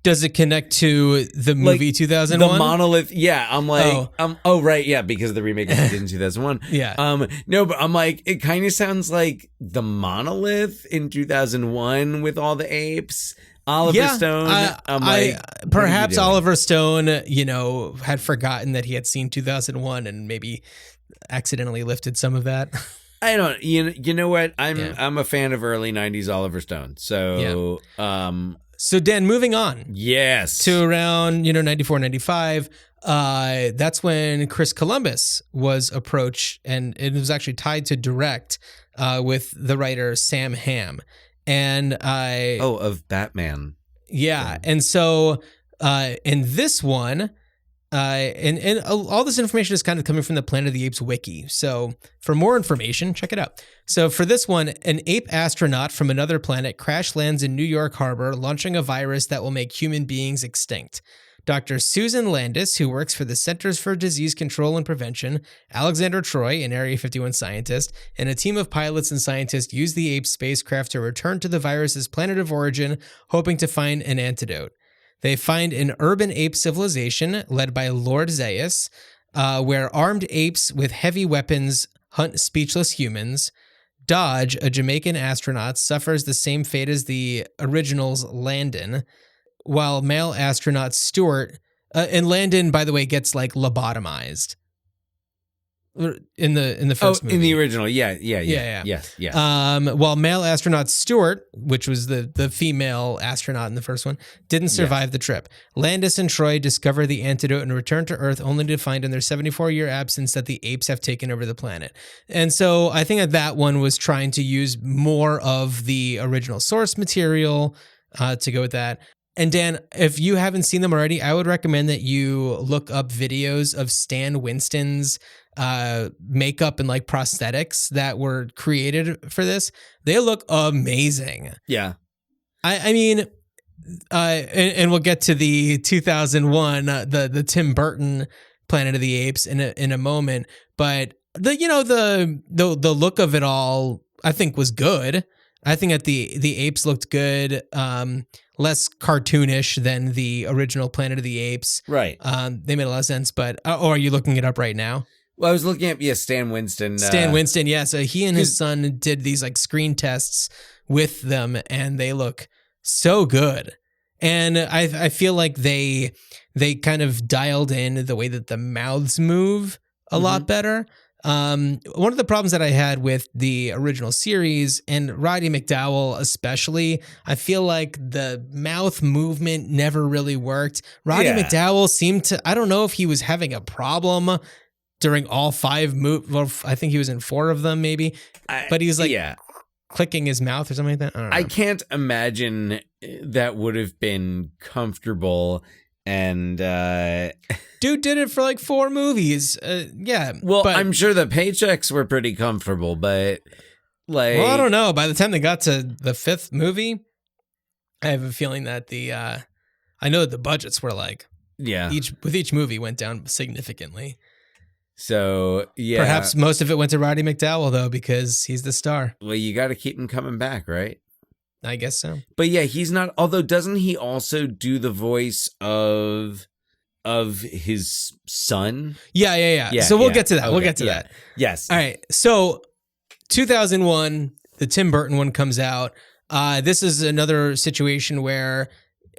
Does it connect to the movie 2001? The monolith, yeah. I'm like, oh right, yeah, because the remake was in 2001. Yeah. No, but I'm like, it kind of sounds like the monolith in 2001 with all the apes. Oliver Stone. Perhaps Oliver Stone, had forgotten that he had seen 2001 and maybe accidentally lifted some of that. I don't. You know what? I'm a fan of early 90s Oliver Stone. So So Dan, moving on. Yes. To around, 94, 95. That's when Chris Columbus was approached, and it was actually tied to direct with the writer Sam Hamm. And of Batman. Yeah. And so in this one, and all this information is kind of coming from the Planet of the Apes wiki. So for more information, check it out. So for this one, an ape astronaut from another planet crash lands in New York Harbor, launching a virus that will make human beings extinct. Dr. Susan Landis, who works for the Centers for Disease Control and Prevention, Alexander Troy, an Area 51 scientist, and a team of pilots and scientists use the Ape spacecraft to return to the virus's planet of origin, hoping to find an antidote. They find an urban ape civilization led by Lord Zaius, where armed apes with heavy weapons hunt speechless humans. Dodge, a Jamaican astronaut, suffers the same fate as the original's Landon, while male astronaut Stewart, and Landon, by the way, gets like lobotomized in the first movie. In the original, yeah. Yes. While male astronaut Stewart, which was the female astronaut in the first one, didn't survive the trip. Landis and Troy discover the antidote and return to Earth, only to find in their 74-year absence that the apes have taken over the planet. And so I think that one was trying to use more of the original source material to go with that. And Dan, if you haven't seen them already, I would recommend that you look up videos of Stan Winston's makeup and like prosthetics that were created for this. They look amazing. Yeah. I mean, and we'll get to the 2001, the Tim Burton Planet of the Apes in a moment. But the look of it all, I think, was good. I think that the apes looked good, less cartoonish than the original Planet of the Apes. Right. They made a lot of sense. But are you looking it up right now? Well, I was looking at Stan Winston. Stan Winston, yeah. So he and his son did these like screen tests with them, and they look so good. And I feel like they kind of dialed in the way that the mouths move a lot better. One of the problems that I had with the original series, and Roddy McDowall especially, I feel like the mouth movement never really worked. Roddy McDowall seemed to, I don't know if he was having a problem during all 5 movies. Well, I think he was in 4 of them maybe, but he was like clicking his mouth or something like that. I don't know. I can't imagine that would have been comfortable. And dude did it for like 4 movies. Well, but I'm sure the paychecks were pretty comfortable, but like, well, I don't know. By the time they got to the 5th movie, I have a feeling that I know that the budgets were like, each movie went down significantly. So yeah, perhaps most of it went to Roddy McDowall though, because he's the star. Well, you got to keep him coming back, right? I guess so. But yeah, he's not, although doesn't he also do the voice of his son? Yeah. So we'll get to that. Okay. We'll get to that. Yes. All right. So 2001, the Tim Burton one comes out. This is another situation where,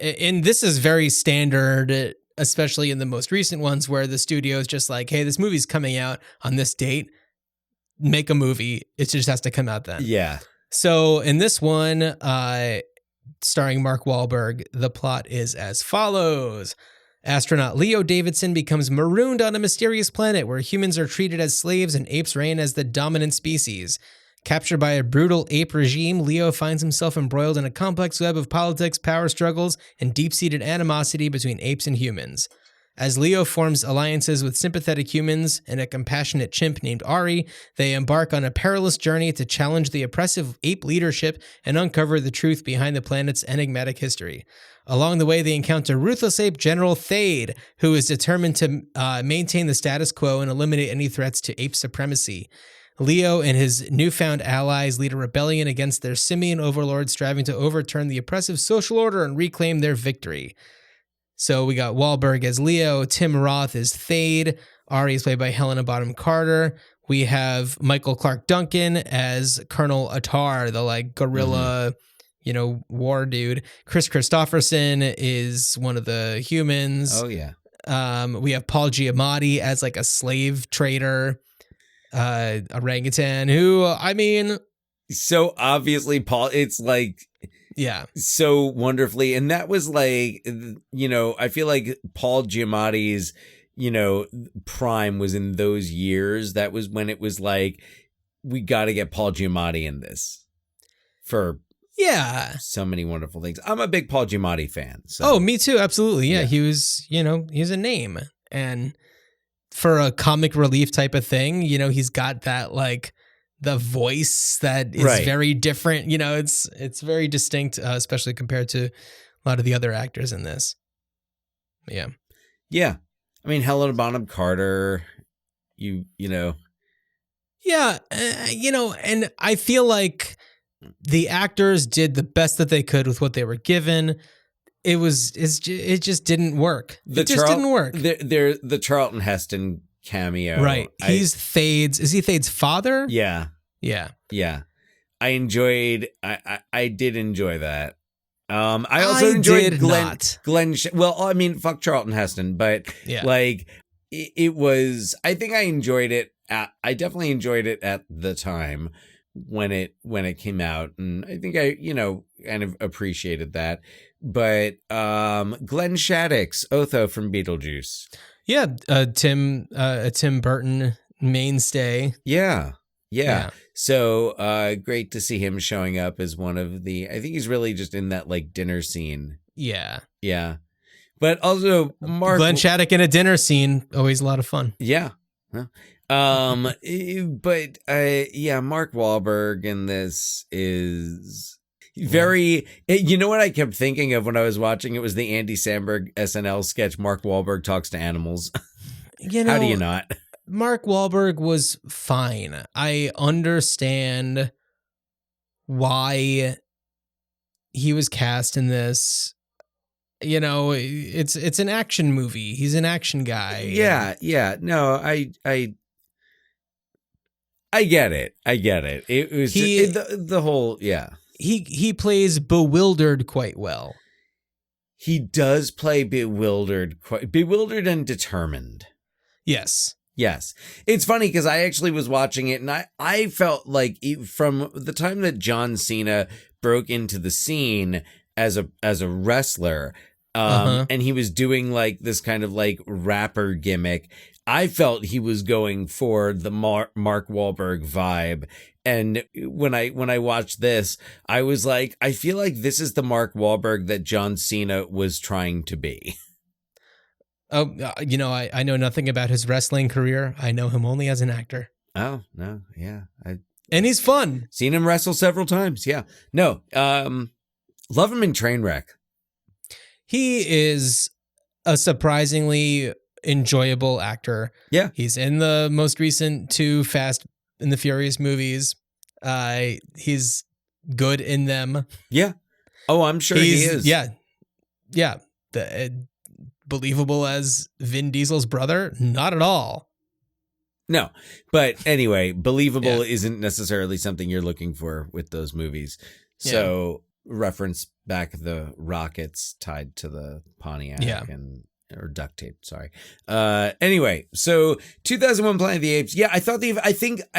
and this is very standard, especially in the most recent ones, where the studio is just like, hey, this movie's coming out on this date. Make a movie. It just has to come out then. Yeah. So in this one, starring Mark Wahlberg, the plot is as follows. Astronaut Leo Davidson becomes marooned on a mysterious planet where humans are treated as slaves and apes reign as the dominant species. Captured by a brutal ape regime, Leo finds himself embroiled in a complex web of politics, power struggles, and deep-seated animosity between apes and humans. As Leo forms alliances with sympathetic humans and a compassionate chimp named Ari, they embark on a perilous journey to challenge the oppressive ape leadership and uncover the truth behind the planet's enigmatic history. Along the way, they encounter ruthless ape General Thade, who is determined to maintain the status quo and eliminate any threats to ape supremacy. Leo and his newfound allies lead a rebellion against their simian overlords, striving to overturn the oppressive social order and reclaim their victory. So we got Wahlberg as Leo, Tim Roth as Thade, Ari is played by Helena Bonham Carter. We have Michael Clark Duncan as Colonel Attar, the like guerrilla, war dude. Chris Christopherson is one of the humans. Oh yeah. We have Paul Giamatti as like a slave trader, orangutan. Who, I mean, so obviously Paul. It's like. Yeah. So wonderfully. And that was like, I feel like Paul Giamatti's, prime was in those years. That was when it was like, we got to get Paul Giamatti in this for Yeah. so many wonderful things. I'm a big Paul Giamatti fan. So. Oh, me too. Absolutely. Yeah. Yeah. He was, he's a name. And for a comic relief type of thing, he's got that like the voice that is Right. very different. It's very distinct, especially compared to a lot of the other actors in this. Yeah. Yeah. I mean, Helena Bonham Carter, you know. Yeah. And I feel like the actors did the best that they could with what they were given. It just didn't work. Didn't work. The Charlton Heston cameo. Right. He's Thade's. Is he Thade's father? Yeah. Yeah. Yeah. I did enjoy that. I also enjoyed Glenn. Well, I mean, fuck Charlton Heston, but Yeah. like it was. I think I enjoyed it. I definitely enjoyed it at the time when it came out, and I think I kind of appreciated that. But Glenn Shattuck's Otho from Beetlejuice. Yeah. Tim Burton mainstay. Yeah. Yeah. So great to see him showing up as one of the. I think he's really just in that like dinner scene. Yeah. Yeah. But also Glenn Shattuck in a dinner scene, always a lot of fun. Yeah. Mark Wahlberg in this is very. You know what I kept thinking of when I was watching it was the Andy Samberg SNL sketch. Mark Wahlberg talks to animals. How do you not? Mark Wahlberg was fine. I understand why he was cast in this. It's an action movie. He's an action guy. Yeah. No, I get it. It was the whole. Yeah. He plays bewildered quite well. He does play bewildered and determined. Yes. Yes. It's funny because I actually was watching it and I felt like from the time that John Cena broke into the scene as a wrestler, and he was doing like this kind of like rapper gimmick, I felt he was going for the Mark Wahlberg vibe. And when I watched this, I was like, I feel like this is the Mark Wahlberg that John Cena was trying to be. Oh, I know nothing about his wrestling career. I know him only as an actor. Oh, no. Yeah. And he's fun. Seen him wrestle several times. Yeah. No. Love him in Trainwreck. He is a surprisingly enjoyable actor. Yeah. He's in the most recent 2 Fast and the Furious movies. He's good in them. Yeah. Oh, I'm sure he is. Yeah. Yeah. Believable as Vin Diesel's brother? Not at all. No. But anyway, believable isn't necessarily something you're looking for with those movies. So reference back the rockets tied to the Pontiac or duct tape. Sorry. Anyway, so 2001 Planet of the Apes. Yeah, I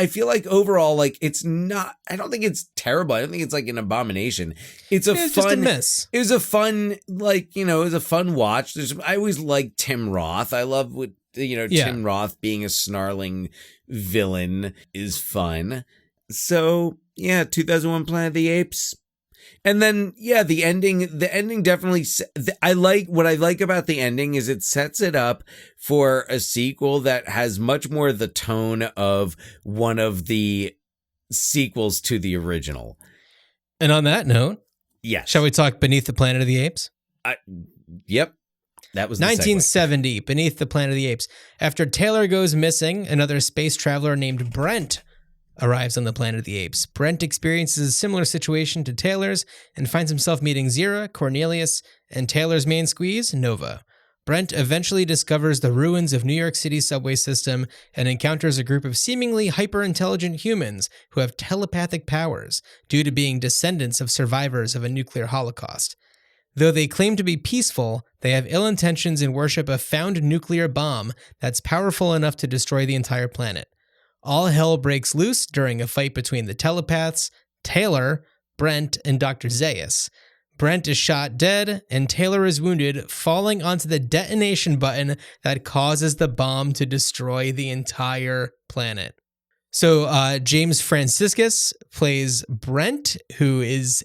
feel like overall, like it's not, I don't think it's terrible. I don't think it's like an abomination. It's just a miss. It was a fun, like, it was a fun watch. I always like Tim Roth. I love what, Tim Roth being a snarling villain is fun. So yeah, 2001 Planet of the Apes. And then, the ending definitely, what I like about the ending is it sets it up for a sequel that has much more the tone of one of the sequels to the original. And on that note, yes. Shall we talk Beneath the Planet of the Apes? Yep. That was the 1970, Beneath the Planet of the Apes. After Taylor goes missing, another space traveler named Brent arrives on the Planet of the Apes. Brent experiences a similar situation to Taylor's and finds himself meeting Zira, Cornelius, and Taylor's main squeeze, Nova. Brent eventually discovers the ruins of New York City's subway system and encounters a group of seemingly hyper-intelligent humans who have telepathic powers due to being descendants of survivors of a nuclear holocaust. Though they claim to be peaceful, they have ill intentions and worship a found nuclear bomb that's powerful enough to destroy the entire planet. All hell breaks loose during a fight between the telepaths, Taylor, Brent, and Dr. Zaius. Brent is shot dead, and Taylor is wounded, falling onto the detonation button that causes the bomb to destroy the entire planet. So James Franciscus plays Brent, who is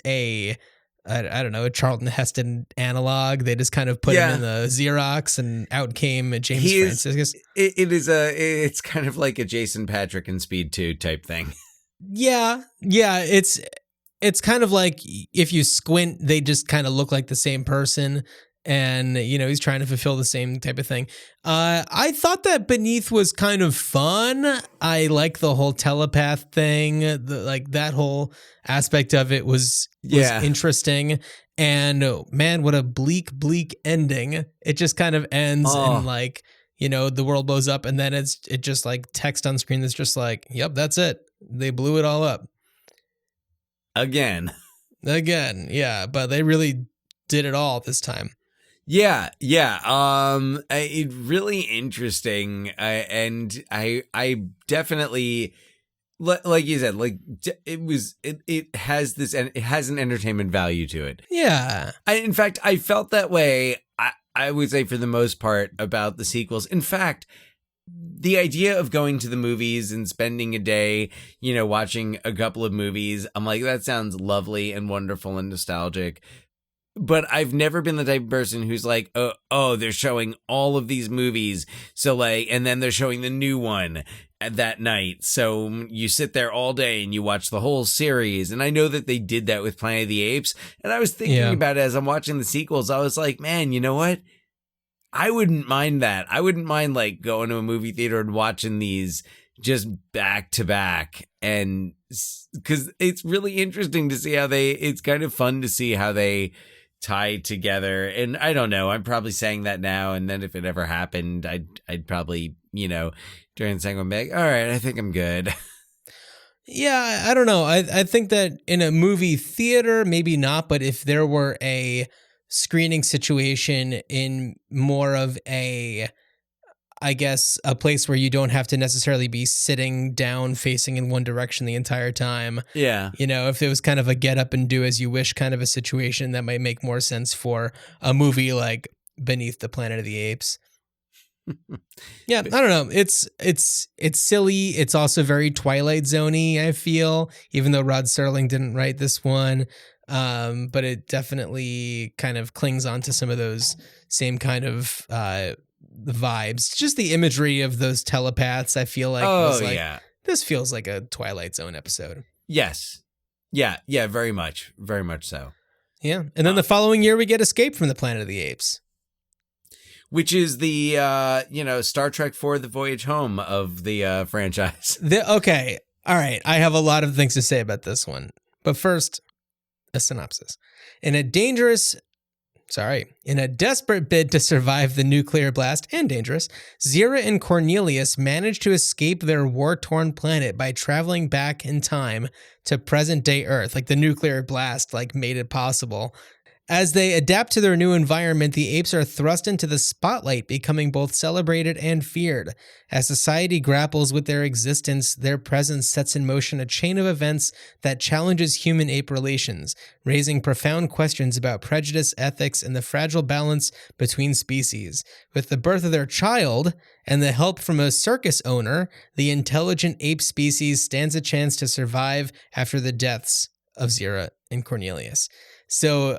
I don't know, a Charlton Heston analog. They just kind of put him in the Xerox, and out came James Franciscus. It's kind of like a Jason Patrick in Speed 2 type thing. Yeah. It's kind of like if you squint, they just kind of look like the same person. And, he's trying to fulfill the same type of thing. I thought that Beneath was kind of fun. I like the whole telepath thing. That whole aspect of it was interesting. And man, what a bleak ending. It just kind of ends and the world blows up, and then it just like text on screen that's just like, yep, that's it. They blew it all up. Again, yeah. But they really did it all this time. Yeah. It really interesting, and I definitely, like you said, it has an entertainment value to it. Yeah. In fact, I felt that way. I would say for the most part about the sequels. In fact, the idea of going to the movies and spending a day, watching a couple of movies, I'm like, that sounds lovely and wonderful and nostalgic. But I've never been the type of person who's like, oh, they're showing all of these movies. So and then they're showing the new one that night. So you sit there all day and you watch the whole series. And I know that they did that with Planet of the Apes. And I was thinking about it as I'm watching the sequels. I was like, man, you know what? I wouldn't mind that. I wouldn't mind going to a movie theater and watching these just back to back. And because it's really interesting to see it's kind of fun to see how they tied together. And I don't know, I'm probably saying that now, and then if it ever happened, I'd probably during the second one be like, all right, I think I'm good. Yeah, I don't know. I think that in a movie theater, maybe not, but if there were a screening situation in more of a place where you don't have to necessarily be sitting down facing in one direction the entire time. Yeah. If it was kind of a get up and do as you wish kind of a situation, that might make more sense for a movie like Beneath the Planet of the Apes. Yeah, I don't know. It's silly. It's also very Twilight Zone-y, I feel, even though Rod Serling didn't write this one. But it definitely kind of clings on to some of those same kind of the vibes, just the imagery of those telepaths. I feel like, this feels like a Twilight Zone episode. Yes. Yeah, very much so. Yeah. And then the following year we get Escape from the Planet of the Apes, which is the Star Trek IV: The Voyage Home of the franchise. Okay. All right. I have a lot of things to say about this one, but first, a synopsis. In a desperate bid to survive the nuclear blast, and dangerous, Zira and Cornelius manage to escape their war-torn planet by traveling back in time to present-day Earth. Like the nuclear blast made it possible. As they adapt to their new environment, the apes are thrust into the spotlight, becoming both celebrated and feared. As society grapples with their existence, their presence sets in motion a chain of events that challenges human-ape relations, raising profound questions about prejudice, ethics, and the fragile balance between species. With the birth of their child and the help from a circus owner, the intelligent ape species stands a chance to survive after the deaths of Zira and Cornelius. So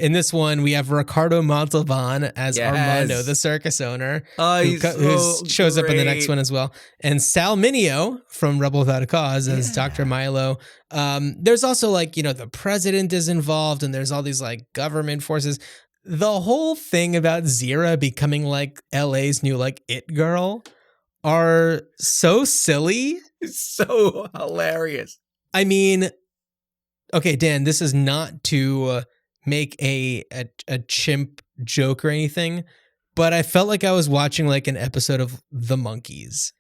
in this one, we have Ricardo Montalban as Armando, the circus owner, who shows up in the next one as well. And Sal Mineo from Rebel Without a Cause as Dr. Milo. There's also the president is involved, and there's all these government forces. The whole thing about Zira becoming LA's new it girl are so silly. It's so hilarious. I mean, okay, Dan, this is not to make a chimp joke or anything, but I felt like I was watching an episode of The Monkees.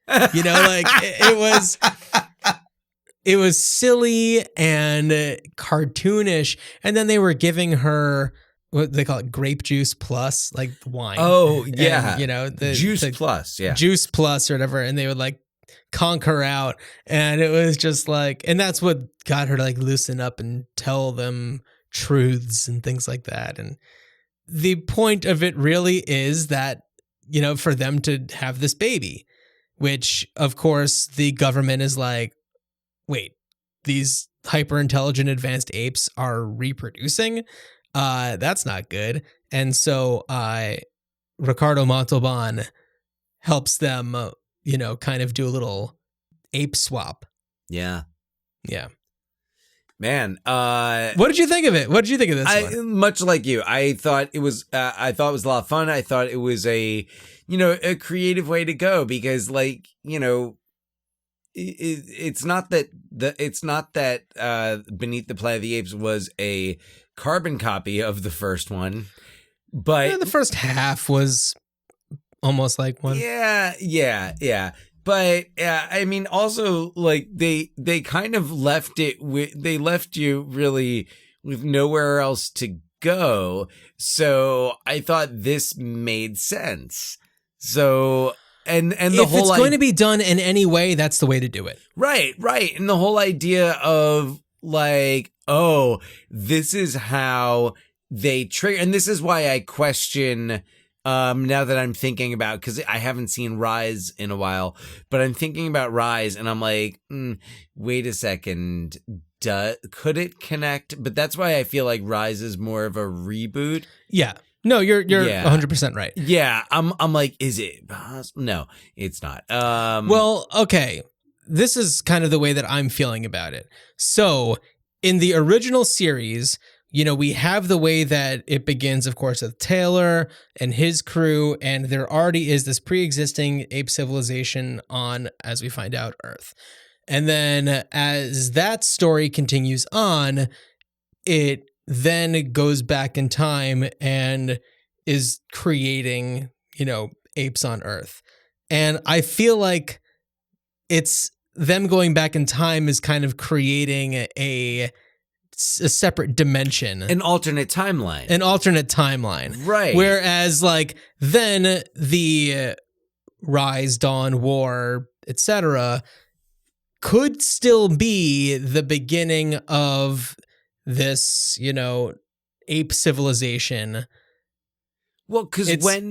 It was silly and cartoonish, and then they were giving her what they call it, grape juice plus, wine. Oh yeah, and, the juice plus, juice plus or whatever, and they would conk her out, and it was just and that's what got her to loosen up and tell them truths and things like that. And the point of it really is that for them to have this baby, which of course the government is like, wait, these hyper intelligent advanced apes are reproducing? That's not good. And so Ricardo Montalban helps them, kind of do a little ape swap. Yeah. Yeah. Man, what did you think of it? What did you think of this one? Much like you, I thought it was a lot of fun. I thought it was a creative way to go because, like, it's not that Beneath the Planet of the Apes was a carbon copy of the first one, but the first half was almost like one. Yeah. But I mean, also, like, they kind of left you really with nowhere else to go. So I thought this made sense. So and the if whole it's going to be done in any way, that's the way to do it. Right. And the whole idea of, like, oh, this is how they trigger, and this is why I question. Now that I'm thinking about, because I haven't seen Rise in a while, but I'm thinking about Rise, and I'm like, wait a second, could it connect? But that's why I feel like Rise is more of a reboot. Yeah. No, you're 100% right. Yeah, I'm like, is it? No, it's not. Well, okay. This is kind of the way that I'm feeling about it. So, in the original series, we have the way that it begins, of course, with Taylor and his crew, and there already is this pre-existing ape civilization on, as we find out, Earth. And then as that story continues on, it then goes back in time and is creating, apes on Earth. And I feel like it's them going back in time is kind of creating a separate dimension, an alternate timeline, right? Whereas, like, then the Rise, Dawn, War, etc., could still be the beginning of this, ape civilization. Well, because when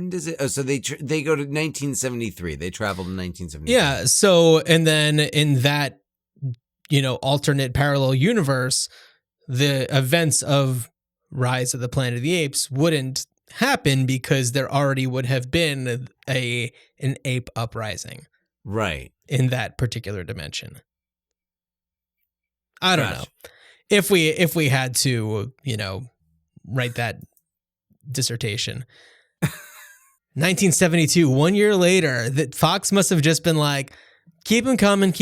does it? Oh, so they go to 1973. They travel to 1973. Yeah. So, and then in that, alternate parallel universe, the events of Rise of the Planet of the Apes wouldn't happen because there already would have been an ape uprising, right, in that particular dimension. I don't know if we had to, write that dissertation. 1972, 1 year later, that Fox must have just been like, keep them coming.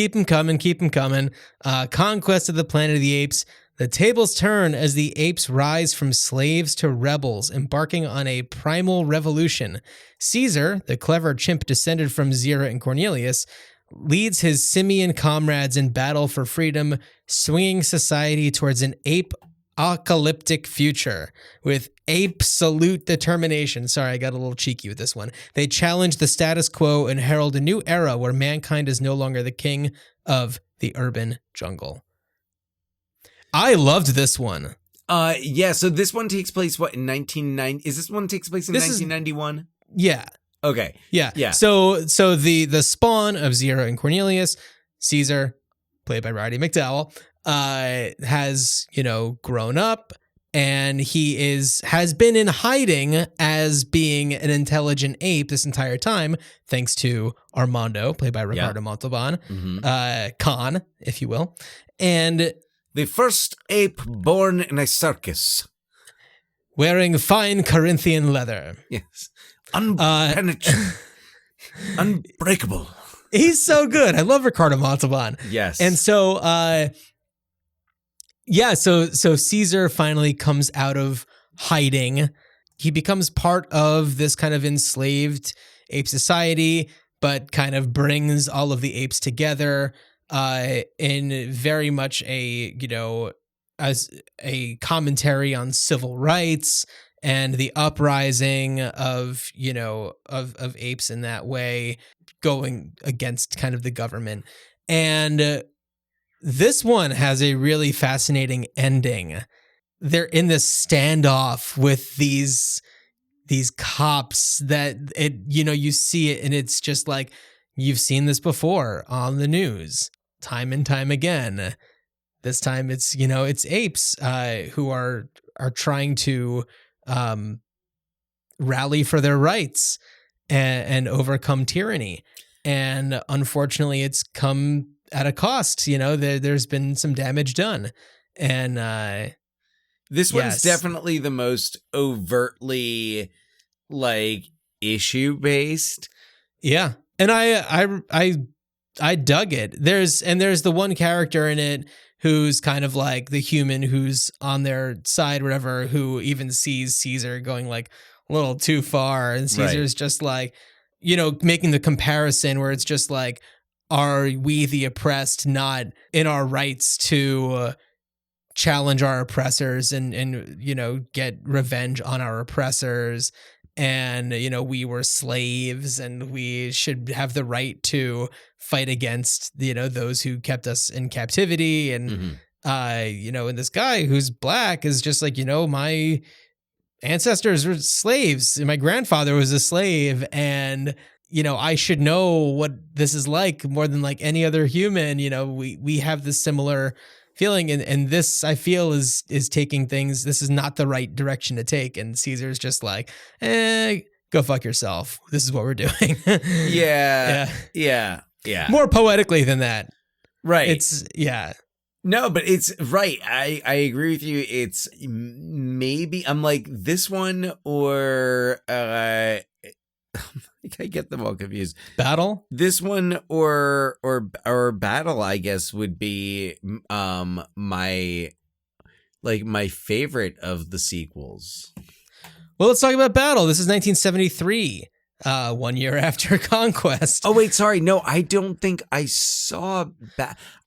Conquest of the Planet of the Apes. The tables turn as the apes rise from slaves to rebels, embarking on a primal revolution. Caesar, the clever chimp descended from Zira and Cornelius, leads his simian comrades in battle for freedom, swinging society towards an ape-apocalyptic future with absolute determination. Sorry, I got a little cheeky with this one. They challenge the status quo and herald a new era where mankind is no longer the king of the urban jungle. I loved this one. Yeah, so this one takes place, in 1990? Is this one takes place in 1991? Yeah. Okay. Yeah. So the spawn of Zira and Cornelius, Caesar, played by Roddy McDowell, has, grown up, and he has been in hiding as being an intelligent ape this entire time, thanks to Armando, played by Ricardo Montalban, Khan, if you will. And the first ape born in a circus. Wearing fine Corinthian leather. Yes. Unpenetrable. Unbreakable. He's so good. I love Ricardo Montalban. Yes. And so, so Caesar finally comes out of hiding. He becomes part of this kind of enslaved ape society, but kind of brings all of the apes together in very much as a commentary on civil rights and the uprising of apes in that way, going against kind of the government. And this one has a really fascinating ending. They're in this standoff with these these cops that it, you see it and it's just like, you've seen this before on the news time and time again. This time it's, it's apes who are trying to rally for their rights and overcome tyranny. And unfortunately, it's come at a cost. There's been some damage done. And this one's definitely the most overtly like issue based. Yeah. And I dug it. There's the one character in it who's kind of like the human who's on their side, whatever, who even sees Caesar going like a little too far. And Caesar's just like, making the comparison where it's just like, are we the oppressed not in our rights to challenge our oppressors and get revenge on our oppressors? And, we were slaves and we should have the right to fight against, those who kept us in captivity. And, and this guy who's black is just like, my ancestors were slaves and my grandfather was a slave. And, I should know what this is like more than like any other human. We have this similar feeling, and this I feel is taking things. This is not the right direction to take, and Caesar's just like, go fuck yourself. This is what we're doing. Yeah. More poetically than that, right? It's No, but it's right. I agree with you. It's maybe I'm like this one or I get them all confused. Battle? This one or Battle, I guess, would be my favorite of the sequels. Well, let's talk about Battle. This is 1973, 1 year after Conquest. Oh, wait, sorry. No, I don't think I saw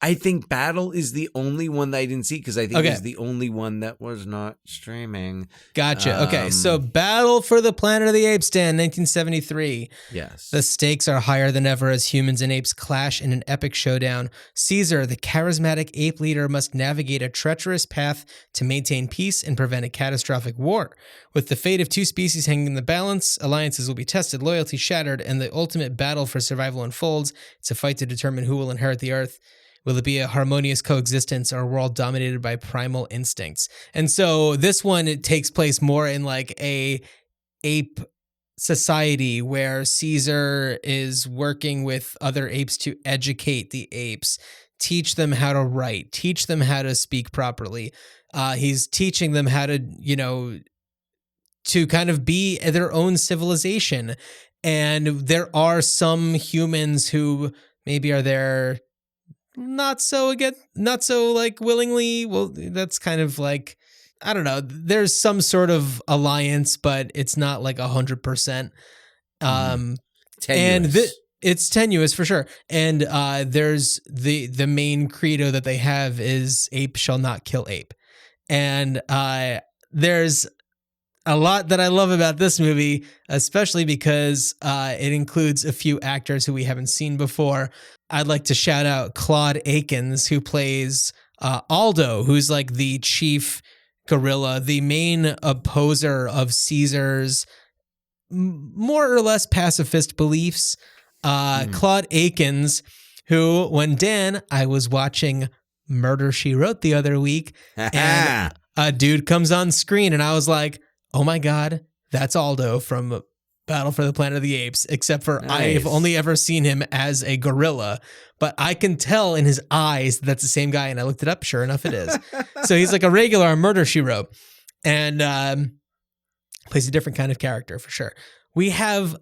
I think Battle is the only one that I didn't see because I think it's the only one that was not streaming. Gotcha. Okay, so Battle for the Planet of the Apes, Dan, 1973. Yes. The stakes are higher than ever as humans and apes clash in an epic showdown. Caesar, the charismatic ape leader, must navigate a treacherous path to maintain peace and prevent a catastrophic war. With the fate of two species hanging in the balance, alliances will be tested, loyalty shattered, and the ultimate battle for survival unfolds. It's a fight to determine who will inherit the earth. Will it be a harmonious coexistence or a world dominated by primal instincts? And so this one, it takes place more in like a ape society where Caesar is working with other apes to educate the apes, teach them how to write, teach them how to speak properly. He's teaching them how to, to kind of be their own civilization. And there are some humans who maybe are there not so like willingly. Well, that's kind of like, I don't know. There's some sort of alliance, but it's not like 100%. Tenuous. And it's tenuous for sure. And there's the main credo that they have is ape shall not kill ape. And there's a lot that I love about this movie, especially because it includes a few actors who we haven't seen before. I'd like to shout out Claude Akins, who plays Aldo, who's like the chief gorilla, the main opposer of Caesar's more or less pacifist beliefs. Claude Akins, who, when I was watching Murder, She Wrote the other week, and a dude comes on screen, and I was like, oh my God, that's Aldo from Battle for the Planet of the Apes, except for I've only ever seen him as a gorilla, but I can tell in his eyes that's the same guy, and I looked it up. Sure enough, it is. So he's like a regular on Murder, She Wrote, and plays a different kind of character for sure. We have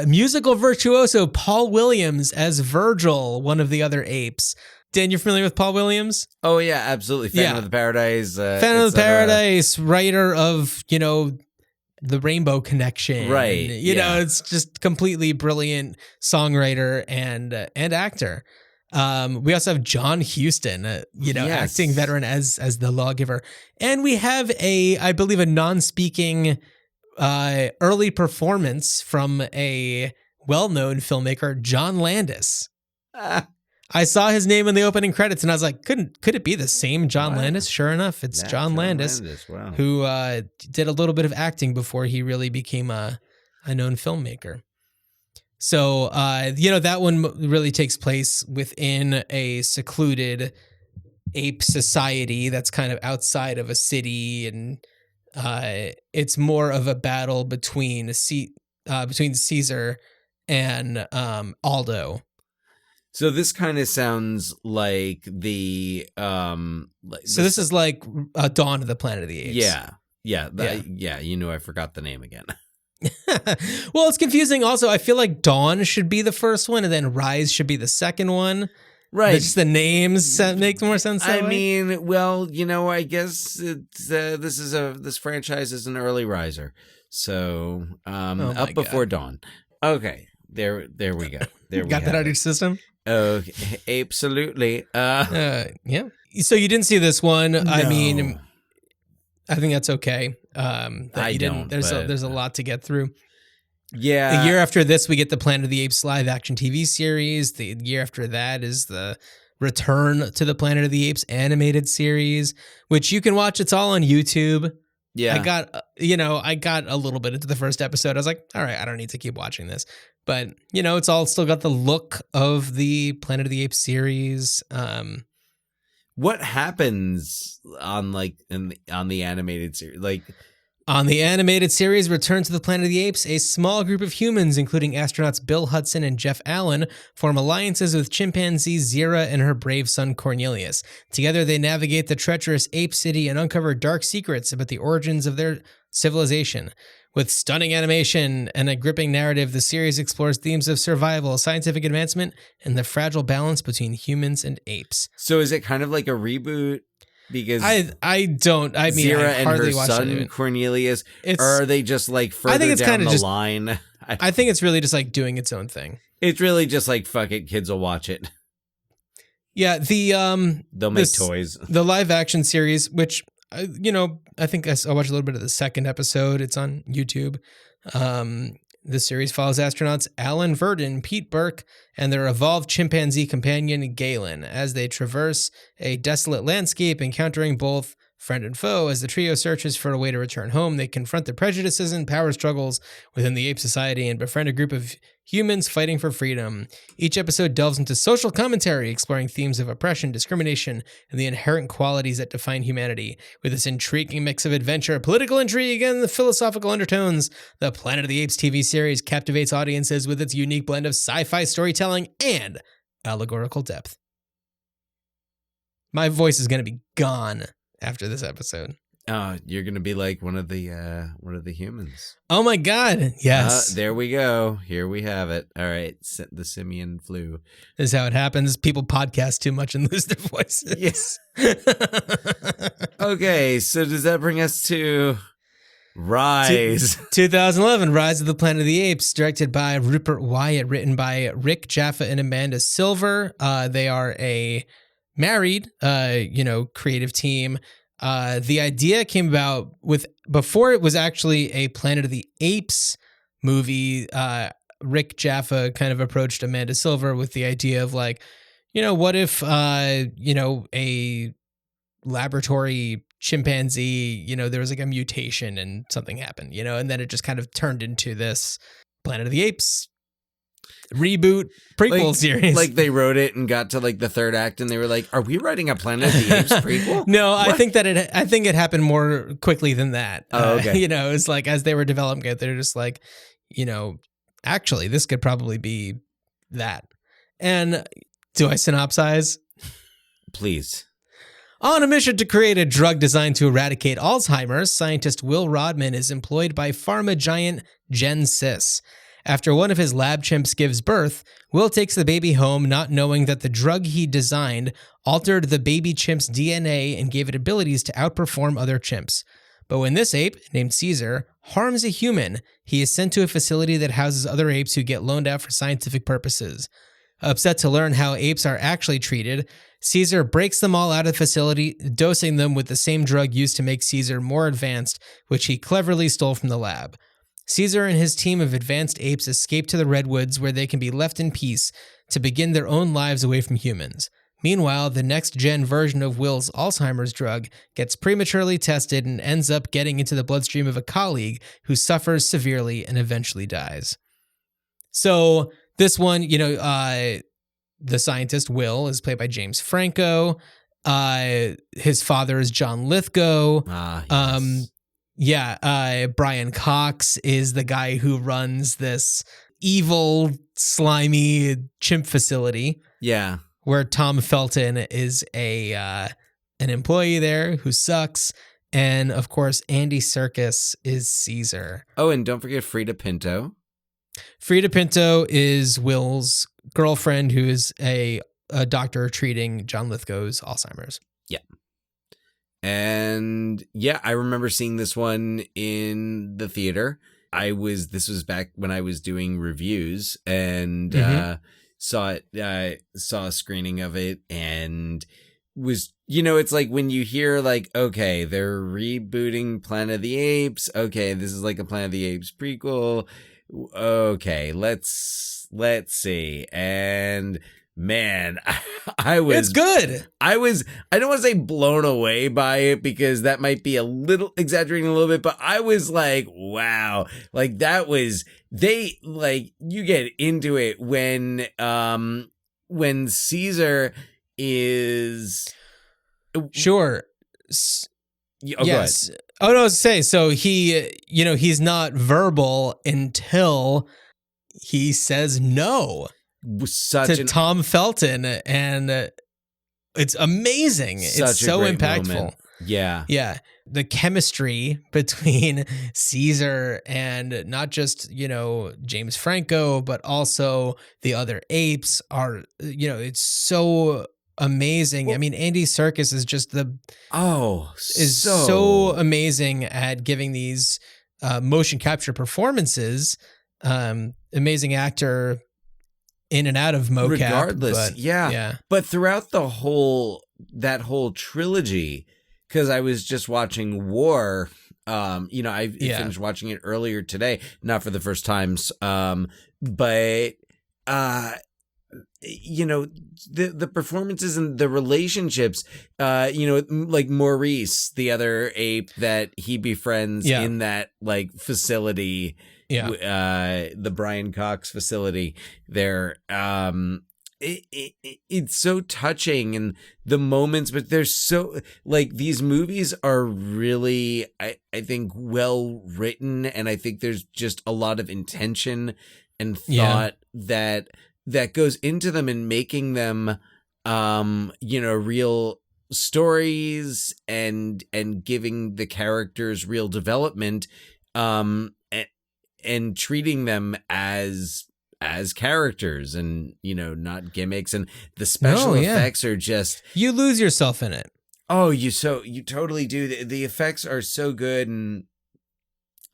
musical virtuoso Paul Williams as Virgil, one of the other apes. Dan, you're familiar with Paul Williams? Oh, yeah, absolutely. Fan of the Paradise. Fan of the Paradise, writer of, The Rainbow Connection. Right. It's just completely brilliant songwriter and actor. We also have John Huston, acting veteran as the lawgiver. And we have I believe a non-speaking early performance from a well-known filmmaker, John Landis. I saw his name in the opening credits, and I was like, could it be the same John Wow. Landis? Sure enough, it's John Landis, Wow. who did a little bit of acting before he really became a known filmmaker. So, that one really takes place within a secluded ape society that's kind of outside of a city, and it's more of a battle between Caesar and Aldo. So this kind of sounds like the This is like Dawn of the Planet of the Apes. Yeah. I forgot the name again. Well, it's confusing. Also, I feel like Dawn should be the first one, and then Rise should be the second one. Right. Just the names make more sense. I mean, well, I guess it's, this franchise is an early riser, so up before dawn. Okay, there we go. There we got that out of your system. Okay, absolutely. Yeah. So you didn't see this one. No. I mean, I think that's okay. There's a lot to get through. Yeah. The year after this, we get the Planet of the Apes live action TV series. The year after that is the Return to the Planet of the Apes animated series, which you can watch. It's all on YouTube. Yeah. I got a little bit into the first episode. I was like, all right, I don't need to keep watching this. But, it's all still got the look of the Planet of the Apes series. What happens on the animated series? On the animated series Return to the Planet of the Apes, a small group of humans, including astronauts Bill Hudson and Jeff Allen, form alliances with chimpanzee Zira and her brave son Cornelius. Together, they navigate the treacherous ape city and uncover dark secrets about the origins of their civilization. With stunning animation and a gripping narrative, the series explores themes of survival, scientific advancement, and the fragile balance between humans and apes. So is it kind of like a reboot? Because Zira and her son Cornelius, or are they just further down the line? I think it's really just doing its own thing. It's really just fuck it, kids will watch it. Yeah, they'll make toys. The live action series, which I think I watched a little bit of the second episode. It's on YouTube. The series follows astronauts Alan Verdon, Pete Burke, and their evolved chimpanzee companion Galen as they traverse a desolate landscape, encountering both friend and foe. As the trio searches for a way to return home, they confront the prejudices and power struggles within the ape society and befriend a group of humans fighting for freedom. Each episode delves into social commentary, exploring themes of oppression, discrimination, and the inherent qualities that define humanity. With this intriguing mix of adventure, political intrigue, and the philosophical undertones, the Planet of the Apes TV series captivates audiences with its unique blend of sci-fi storytelling and allegorical depth. My voice is going to be gone after this episode. Oh, you're gonna be like one of the humans. Oh my God! Yes. There we go. Here we have it. All right, the simian flu. This is how it happens. People podcast too much and lose their voices. Yes. Okay, so does that bring us to Rise? 2011, Rise of the Planet of the Apes, directed by Rupert Wyatt, written by Rick Jaffa and Amanda Silver. They are a married, creative team. The idea came about before it was actually a Planet of the Apes movie. Rick Jaffa kind of approached Amanda Silver with the idea of what if, a laboratory chimpanzee, there was a mutation and something happened, and then it just kind of turned into this Planet of the Apes reboot prequel series. They wrote it and got to the third act and they were like, are we writing a Planet of the Apes prequel? No, what? I think it happened more quickly than that. Oh, okay. It's as they were developing it, they're just actually this could probably be that. And do I synopsize? Please. On a mission to create a drug designed to eradicate Alzheimer's, scientist Will Rodman is employed by pharma giant Gensys. After one of his lab chimps gives birth, Will takes the baby home, not knowing that the drug he designed altered the baby chimp's DNA and gave it abilities to outperform other chimps. But when this ape, named Caesar, harms a human, he is sent to a facility that houses other apes who get loaned out for scientific purposes. Upset to learn how apes are actually treated, Caesar breaks them all out of the facility, dosing them with the same drug used to make Caesar more advanced, which he cleverly stole from the lab. Caesar and his team of advanced apes escape to the Redwoods, where they can be left in peace to begin their own lives away from humans. Meanwhile, the next-gen version of Will's Alzheimer's drug gets prematurely tested and ends up getting into the bloodstream of a colleague who suffers severely and eventually dies. So this one, the scientist Will is played by James Franco. His father is John Lithgow. Yes. Brian Cox is the guy who runs this evil, slimy chimp facility. Yeah. Where Tom Felton is an employee there who sucks. And of course, Andy Serkis is Caesar. Oh, and don't forget Frida Pinto. Frida Pinto is Will's girlfriend, who is a doctor treating John Lithgow's Alzheimer's. Yeah. And yeah, I remember seeing this one in the theater. This was back when I was doing reviews, and saw a screening of it, and was, it's like when you hear like, okay, they're rebooting Planet of the Apes. Okay, this is like a Planet of the Apes prequel. Okay, let's see. And man, it's good. I don't want to say blown away by it, because that might be a little exaggerating a little bit, but I was like, wow, like that was, you get into it when Caesar is sure. Yes. Oh, no, so he's not verbal until he says no to Tom Felton, and it's amazing. It's so impactful. Moment. Yeah. Yeah. The chemistry between Caesar and not just, James Franco, but also the other apes are, it's so amazing. Well, I mean, Andy Serkis is just so amazing at giving these motion capture performances. Amazing actor in and out of mocap. Regardless, yeah. But throughout that whole trilogy, because I was just watching War, I finished watching it earlier today, not for the first time, but the performances and the relationships, like Maurice, the other ape that he befriends in that like facility, the Brian Cox facility there. It's so touching, and the moments, but they're so like, these movies are really, I think, well written, and I think there's just a lot of intention and thought that goes into them and making them, real stories and giving the characters real development, and treating them as characters, and not gimmicks, and the special effects are just, you lose yourself in it. Oh, you totally do. The effects are so good, and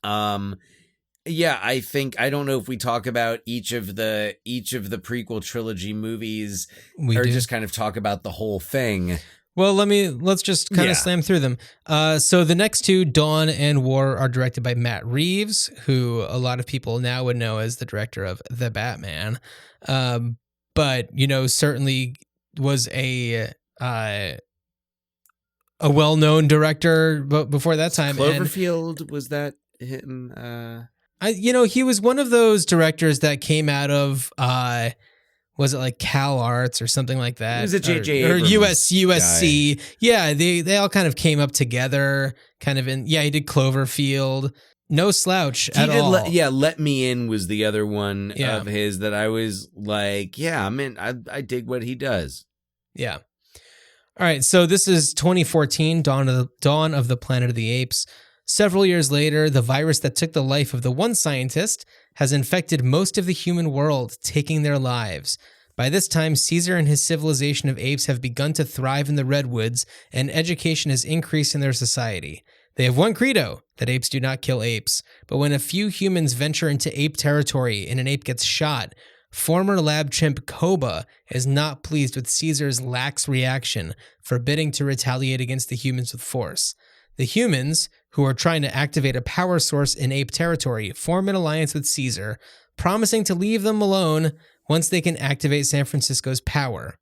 I think, I don't know if we talk about each of the prequel trilogy movies, just kind of talk about the whole thing. Well, let's just kind of slam through them. So the next two, Dawn and War, are directed by Matt Reeves, who a lot of people now would know as the director of The Batman. But, certainly was a well-known director before that time. Cloverfield, was that him? He was one of those directors that came out of, was it like Cal Arts or something like that? It was a J.J. or Abrams USC. guy. Yeah, they all kind of came up together, kind of he did Cloverfield. No slouch at all. Let Me In was the other one of his that I was like, I'm in. I dig what he does. Yeah. All right, so this is 2014, Dawn of the Planet of the Apes. Several years later, the virus that took the life of the one scientist has infected most of the human world, taking their lives. By this time, Caesar and his civilization of apes have begun to thrive in the redwoods, and education has increased in their society. They have one credo, that apes do not kill apes. But when a few humans venture into ape territory and an ape gets shot, former lab chimp Koba is not pleased with Caesar's lax reaction, forbidding to retaliate against the humans with force. The humans, who are trying to activate a power source in ape territory, form an alliance with Caesar, promising to leave them alone once they can activate San Francisco's power.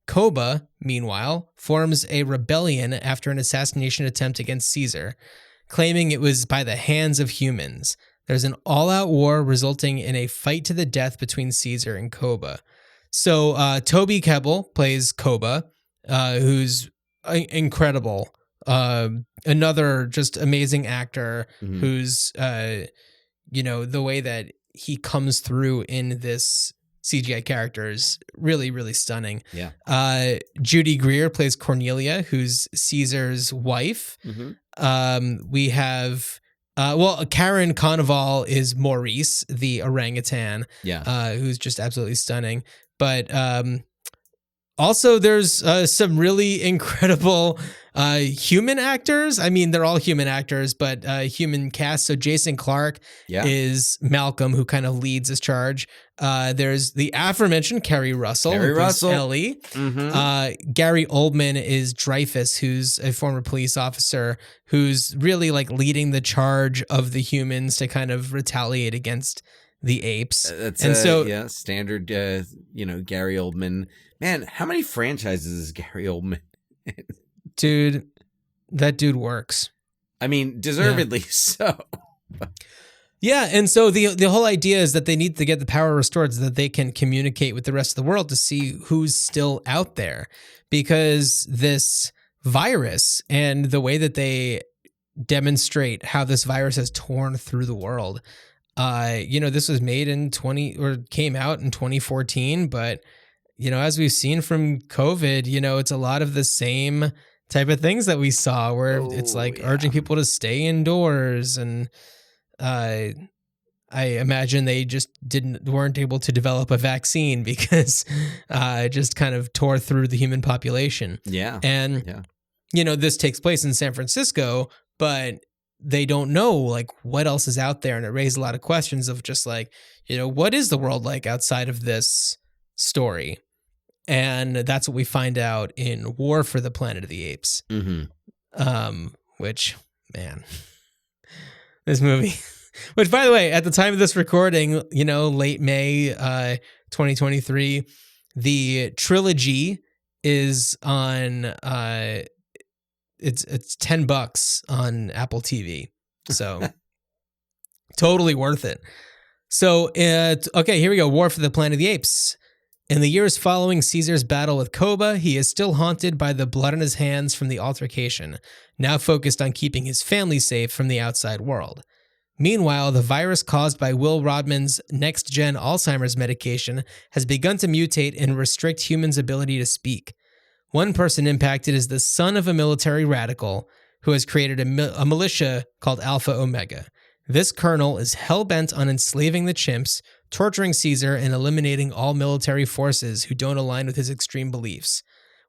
Koba, meanwhile, forms a rebellion after an assassination attempt against Caesar, claiming it was by the hands of humans. There's an all-out war resulting in a fight to the death between Caesar and Koba. So Toby Kebbell plays Koba, who's incredible. Another just amazing actor who's, the way that he comes through in this CGI character is really, really stunning. Yeah. Judy Greer plays Cornelia, who's Caesar's wife. We have, Karen Konoval is Maurice, the orangutan, who's just absolutely stunning. But also there's some really incredible human actors. I mean, they're all human actors, but human cast. So Jason Clarke is Malcolm, who kind of leads this charge. There's the aforementioned Kerry Russell, Ellie. Gary Oldman is Dreyfus, who's a former police officer who's really like leading the charge of the humans to kind of retaliate against the apes. That's standard. Gary Oldman. Man, how many franchises is Gary Oldman in? Dude, that dude works. I mean, deservedly so. Yeah, and so the whole idea is that they need to get the power restored so that they can communicate with the rest of the world to see who's still out there. Because this virus and the way that they demonstrate how this virus has torn through the world. This was made came out in 2014, but as we've seen from COVID, it's a lot of the same type of things that we saw where it's like urging people to stay indoors. And I imagine they just weren't able to develop a vaccine because it just kind of tore through the human population. Yeah. And, this takes place in San Francisco, but they don't know like what else is out there. And it raised a lot of questions of just like, what is the world like outside of this story? And that's what we find out in War for the Planet of the Apes. Which, man, this movie, which by the way, at the time of this recording, late May 2023, the trilogy is on, it's $10 on Apple TV. So totally worth it. So, okay, here we go. War for the Planet of the Apes. In the years following Caesar's battle with Koba, he is still haunted by the blood on his hands from the altercation, now focused on keeping his family safe from the outside world. Meanwhile, the virus caused by Will Rodman's next-gen Alzheimer's medication has begun to mutate and restrict humans' ability to speak. One person impacted is the son of a military radical who has created a militia called Alpha Omega. This colonel is hell-bent on enslaving the chimps, torturing Caesar, and eliminating all military forces who don't align with his extreme beliefs.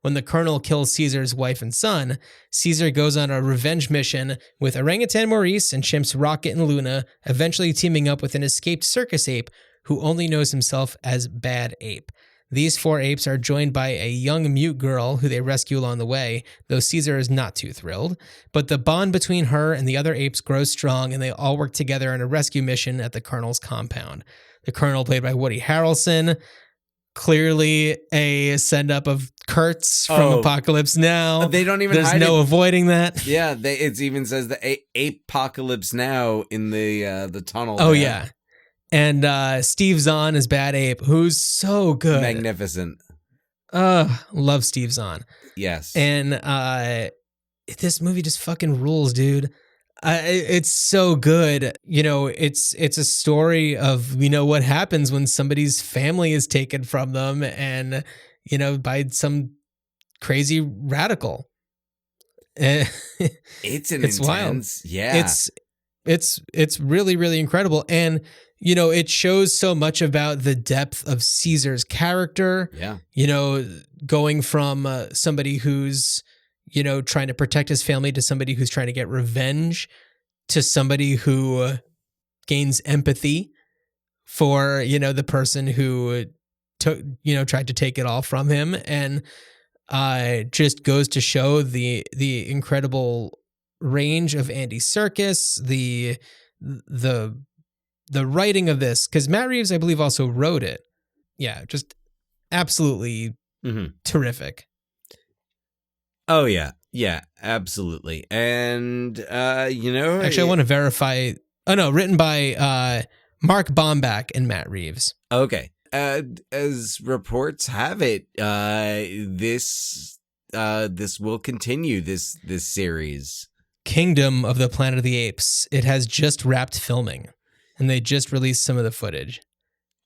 When the colonel kills Caesar's wife and son, Caesar goes on a revenge mission with orangutan Maurice and chimps Rocket and Luna, eventually teaming up with an escaped circus ape who only knows himself as Bad Ape. These four apes are joined by a young mute girl who they rescue along the way, though Caesar is not too thrilled. But the bond between her and the other apes grows strong, and they all work together on a rescue mission at the colonel's compound. The colonel, played by Woody Harrelson, clearly a send-up of Kurtz from Apocalypse Now. They don't even. There's no avoiding that. Yeah, it even says the Apocalypse Now in the tunnel. Oh yeah. And Steve Zahn is Bad Ape, who's so good. Magnificent. Love Steve Zahn. Yes. And this movie just fucking rules, dude. It's so good. It's a story of, what happens when somebody's family is taken from them and, by some crazy radical. It's intense. Wild. Yeah. It's really, really incredible. And, it shows so much about the depth of Caesar's character. Yeah. Going from somebody who's, trying to protect his family to somebody who's trying to get revenge to somebody who gains empathy for, the person who took, tried to take it all from him. And just goes to show the incredible range of Andy Serkis, the writing of this, because Matt Reeves, I believe, also wrote it. yeah, just absolutely terrific. Oh yeah, yeah, absolutely. And Actually, I want to verify. Oh no, written by Mark Bombach and Matt Reeves. Okay. As reports have it, this will continue this series. Kingdom of the Planet of the Apes. It has just wrapped filming, and they just released some of the footage.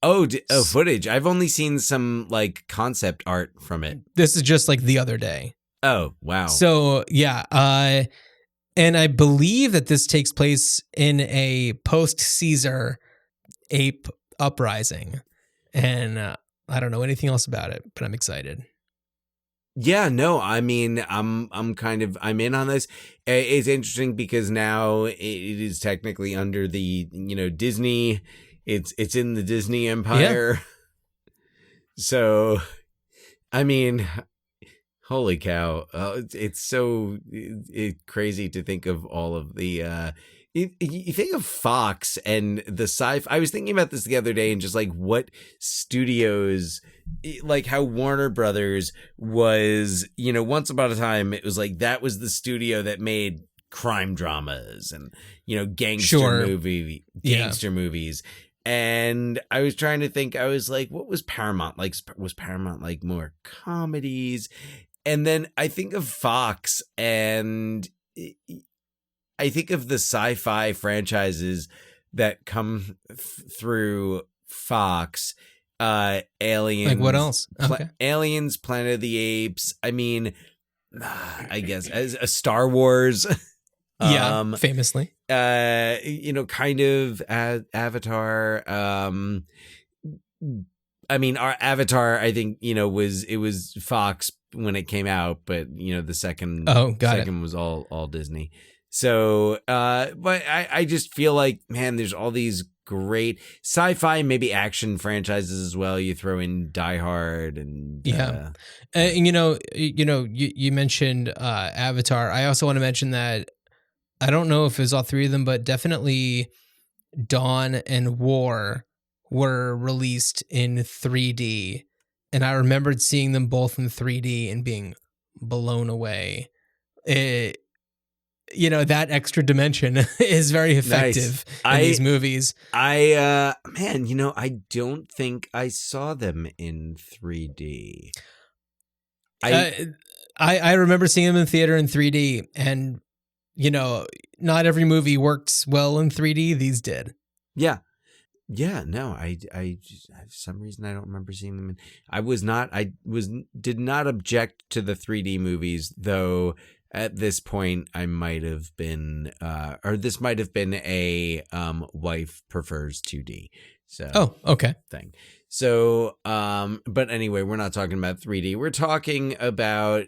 Footage. I've only seen some like concept art from it. This is just like the other day. Oh, wow. So yeah, and I believe that this takes place in a post-Caesar ape uprising, and I don't know anything else about it, but I'm excited. Yeah, no, I mean, I'm in on this. It's interesting because now it is technically under the, Disney. It's in the Disney empire. Yeah. So, I mean, holy cow. It's so crazy to think of all of the, you think of Fox and the sci-fi. I was thinking about this the other day and just like what studios, like how Warner Brothers was, once upon a time, it was like that was the studio that made crime dramas and, gangster movies. And I was trying to think, I was like, what was Paramount like? Was Paramount like more comedies? And then I think of Fox and I think of the sci-fi franchises that come through Fox, Aliens. Like what else? Okay. Aliens, Planet of the Apes. I mean, I guess as a Star Wars. Yeah, famously. Kind of Avatar. I mean, our Avatar, I think, it was Fox when it came out, but the second was all Disney. So, but I just feel like, man, there's all these great sci-fi, maybe action franchises as well. You throw in Die Hard and you mentioned Avatar. I also want to mention that I don't know if it was all three of them, but definitely Dawn and War were released in 3D, and I remembered seeing them both in 3D and being blown away. That extra dimension is very effective in these movies. I don't think I saw them in 3D. I remember seeing them in theater in 3D, and not every movie works well in 3D. These did. Yeah. Yeah, no, I for some reason I don't remember seeing them. Did not object to the 3D movies, though. At this point, I might have been, or this might have been a wife prefers 2D. So thing. So, but anyway, we're not talking about 3D. We're talking about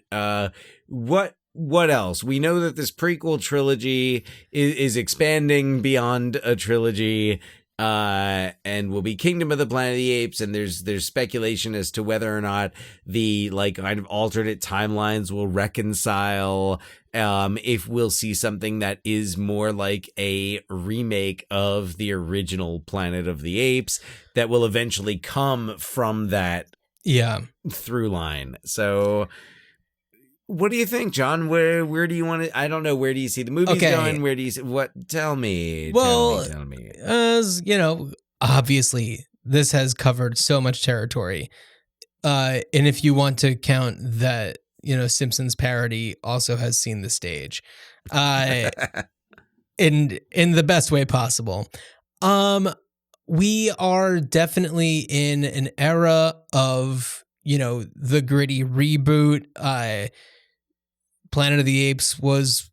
what else? We know that this prequel trilogy is expanding beyond a trilogy. And will be Kingdom of the Planet of the Apes, and there's speculation as to whether or not the like kind of alternate timelines will reconcile. If we'll see something that is more like a remake of the original Planet of the Apes that will eventually come from that through line. So what do you think, John? Where do you want to? I don't know. Where do you see the movies going? Where do you see what? Tell me. Well, tell me. As obviously this has covered so much territory. And if you want to count that, Simpsons parody also has seen the stage, in the best way possible. We are definitely in an era of the gritty reboot. Planet of the Apes was,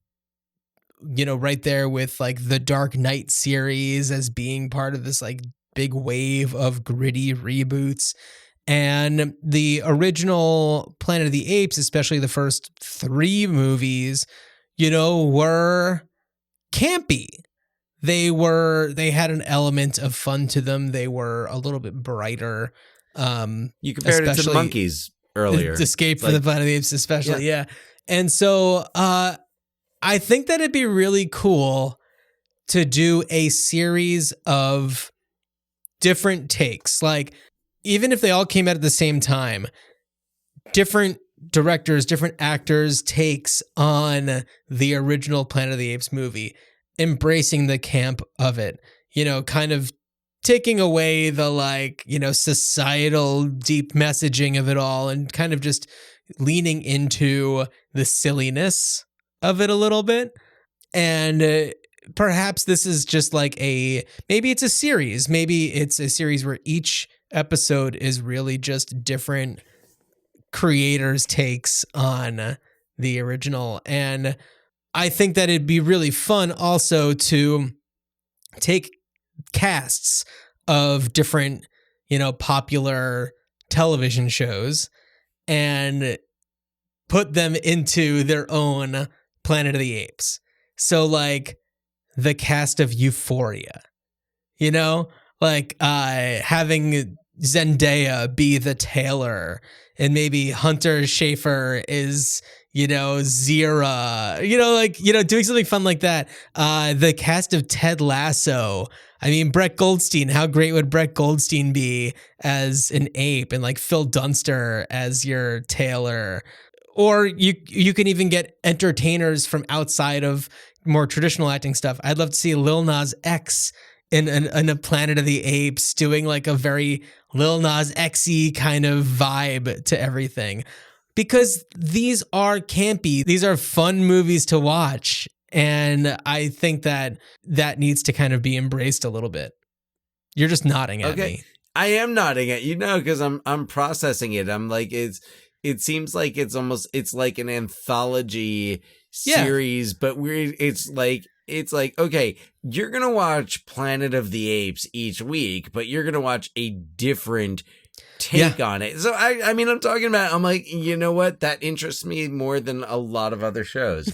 right there with like the Dark Knight series as being part of this like big wave of gritty reboots. And the original Planet of the Apes, especially the first 3 movies, were campy. They had an element of fun to them. They were a little bit brighter. You compared it to the Monkeys earlier. Escape from the Planet of the Apes, especially. Yeah. And so I think that it'd be really cool to do a series of different takes. Like, even if they all came out at the same time, different directors, different actors' takes on the original Planet of the Apes movie, embracing the camp of it, you know, kind of taking away the like, you know, societal deep messaging of it all and kind of just leaning into the silliness of it a little bit. And perhaps this is just like maybe it's a series. Maybe it's a series where each episode is really just different creators' takes on the original. And I think that it'd be really fun also to take casts of different, you know, popular television shows and put them into their own Planet of the Apes. So like the cast of Euphoria, you know, like having Zendaya be the tailor, and maybe Hunter Schafer is, you know, Zira, you know, like, you know, doing something fun like that. The cast of Ted Lasso. I mean, Brett Goldstein, how great would Brett Goldstein be as an ape, and like Phil Dunster as your tailor? Or you can even get entertainers from outside of more traditional acting stuff. I'd love to see Lil Nas X in a Planet of the Apes doing like a very Lil Nas X-y kind of vibe to everything. Because these are campy. These are fun movies to watch. And I think that needs to kind of be embraced a little bit. You're just nodding at me. I am nodding at you, no, because I'm processing it. I'm like, it seems like it's like an anthology series, but it's like, okay, you're going to watch Planet of the Apes each week, but you're going to watch a different take on it. So I mean, I'm like, you know what? That interests me more than a lot of other shows.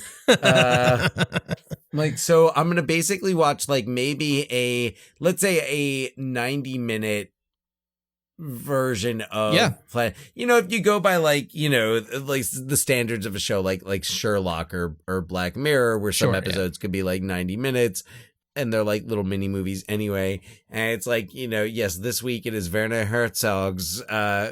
Like, so I'm going to basically watch like maybe let's say a 90-minute version of Planet. You know, if you go by like, you know, like the standards of a show like Sherlock or Black Mirror, where some episodes could be like 90 minutes and they're like little mini movies anyway. And it's like, you know, yes, this week it is Werner Herzog's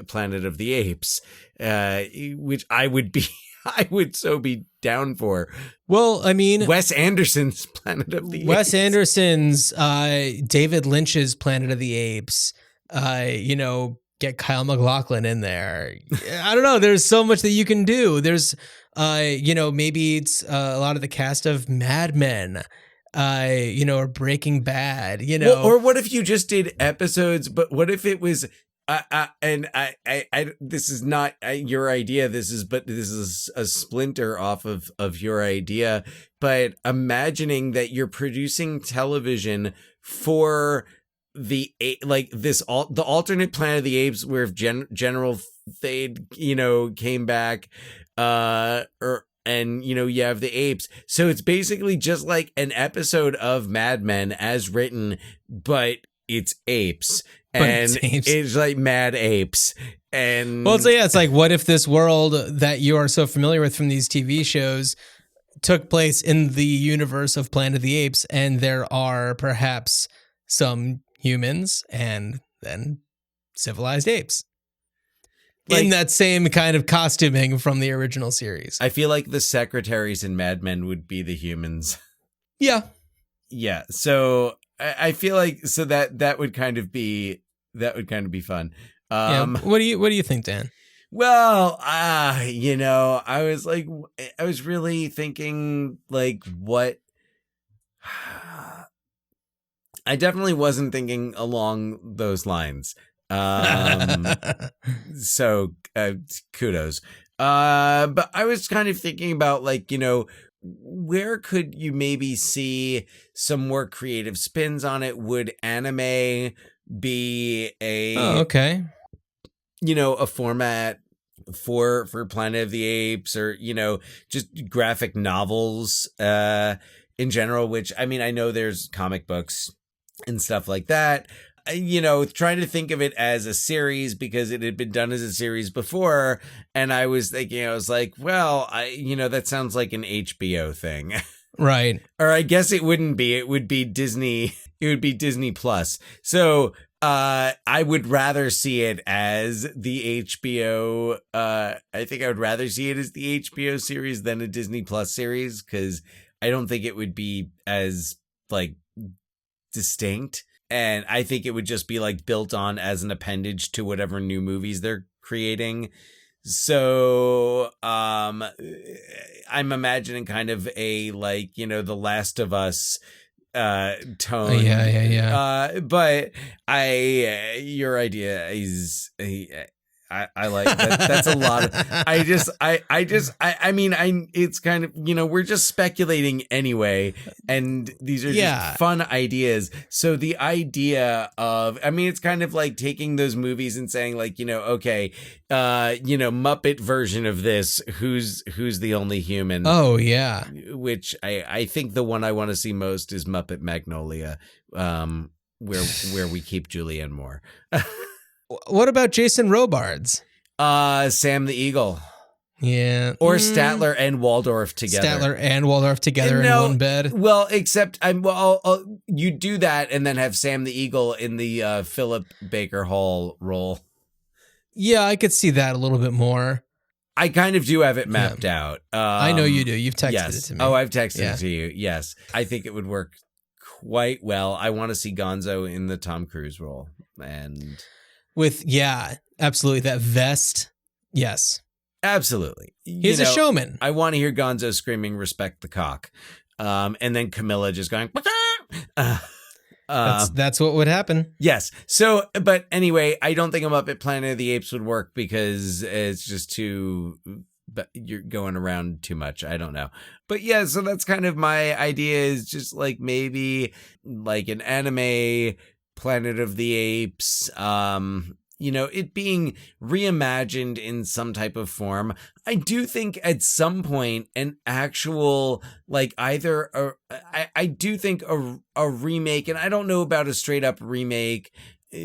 Planet of the Apes, which I would so be down for. Well, I mean, Wes Anderson's Planet of the Apes. Wes Anderson's, David Lynch's Planet of the Apes, you know, get Kyle MacLachlan in there. I don't know. There's so much that you can do. There's, you know, maybe it's a lot of the cast of Mad Men, you know, or Breaking Bad, you know. Well, or what if you just did episodes, but what if it was, and I this is not your idea. This is a splinter off of your idea, but imagining that you're producing television for the alternate Planet of the Apes, where if General Thade, you know, came back, and you know, you have the apes, so it's basically just like an episode of Mad Men as written, but it's apes, it's like Mad Apes. And well, it's like, what if this world that you are so familiar with from these TV shows took place in the universe of Planet of the Apes, and there are perhaps some humans and then civilized apes in that same kind of costuming from the original series. I feel like the secretaries in Mad Men would be the humans. Yeah. So I feel like that would kind of be fun. What do you think, Dan? Well, you know, I was really thinking like what. I definitely wasn't thinking along those lines. So kudos. But I was kind of thinking about like, you know, where could you maybe see some more creative spins on it? Would anime be you know, a format for Planet of the Apes, or, you know, just graphic novels in general, which, I mean, I know there's comic books and stuff like that, you know, trying to think of it as a series because it had been done as a series before. And I was thinking, I was like, well, you know, that sounds like an HBO thing. Right. Or I guess it wouldn't be, it would be Disney Plus. So I would rather see it as the HBO. I think I would rather see it as the HBO series than a Disney Plus series, because I don't think it would be as like distinct. And I think it would just be like built on as an appendage to whatever new movies they're creating. So I'm imagining kind of a like, you know, The Last of Us tone. Yeah. But your idea is I like that. That's a lot of, I mean, it's kind of, you know, we're just speculating anyway, and these are just fun ideas. So the idea of, I mean, it's kind of like taking those movies and saying like, you know, okay, you know, Muppet version of this, who's the only human? Oh yeah. Which I think the one I want to see most is Muppet Magnolia, where we keep Julianne Moore. What about Jason Robards? Sam the Eagle. Yeah. Or Statler and Waldorf together. In one bed. Well, except you do that and then have Sam the Eagle in the Philip Baker Hall role. Yeah, I could see that a little bit more. I kind of do have it mapped out. I know you do. You've texted it to me. Oh, I've texted it to you. Yes. I think it would work quite well. I want to see Gonzo in the Tom Cruise role. And with, absolutely. That vest. Yes. Absolutely. He's a showman. I want to hear Gonzo screaming, "Respect the cock." And then Camilla just going, that's what would happen. Yes. So, but anyway, I don't think a Muppet Planet of the Apes would work because it's just you're going around too much. I don't know. But yeah, so that's kind of my idea, is just like maybe like an anime Planet of the Apes, you know, it being reimagined in some type of form. I do think at some point an actual, like either, I do think a remake, and I don't know about a straight up remake,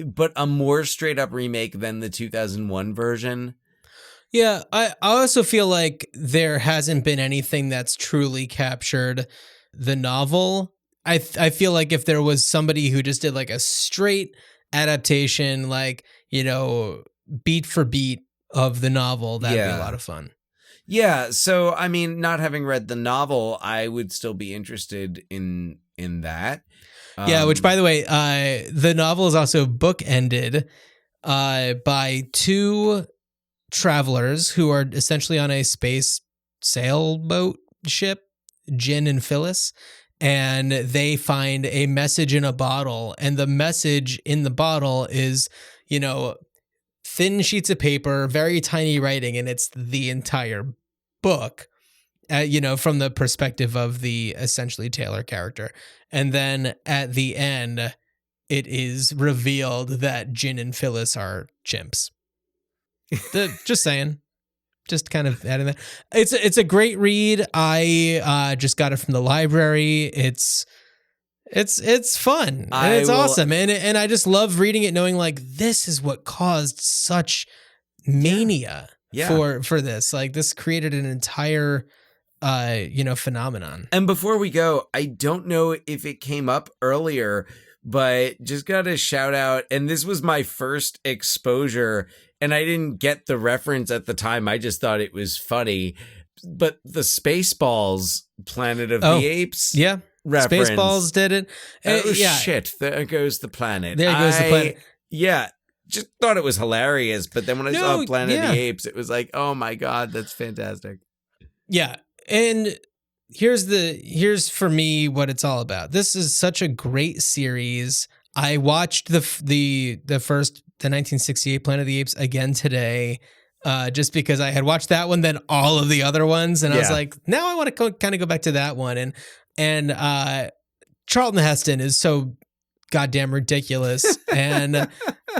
but a more straight up remake than the 2001 version. Yeah, I also feel like there hasn't been anything that's truly captured the novel. I feel like if there was somebody who just did like a straight adaptation, like, you know, beat for beat of the novel, that'd be a lot of fun. Yeah, so I mean, not having read the novel, I would still be interested in that. Yeah, which by the way, the novel is also bookended by two travelers who are essentially on a space sailboat ship, Jin and Phyllis. And they find a message in a bottle, and the message in the bottle is, you know, thin sheets of paper, very tiny writing, and it's the entire book, you know, from the perspective of the essentially Taylor character. And then at the end, it is revealed that Jin and Phyllis are chimps. Just saying. Just kind of adding that. It's a great read. I just got it from the library. It's fun. And it's awesome. And I just love reading it, knowing like this is what caused such mania for this. Like this created an entire you know, phenomenon. And before we go, I don't know if it came up earlier, but just got to shout out, and this was my first exposure, and I didn't get the reference at the time. I just thought it was funny. But the Spaceballs Planet of the Apes reference. Spaceballs did it. Oh, shit. There goes the planet. There goes the planet. Yeah. Just thought it was hilarious. But then when I saw Planet of the Apes, it was like, oh my God, that's fantastic. Yeah. And here's for me what it's all about. This is such a great series. I watched the first 1968 Planet of the Apes again today, just because I had watched that one, then all of the other ones, and I was like, now I want to kind of go back to that one. And Charlton Heston is so goddamn ridiculous, and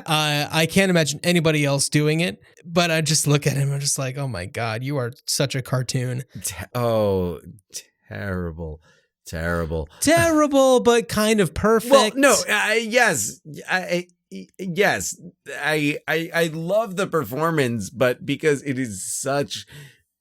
I can't imagine anybody else doing it. But I just look at him, I'm just like, oh my God, you are such a cartoon. Terrible, but kind of perfect. Well, no, yes, I love the performance, but because it is such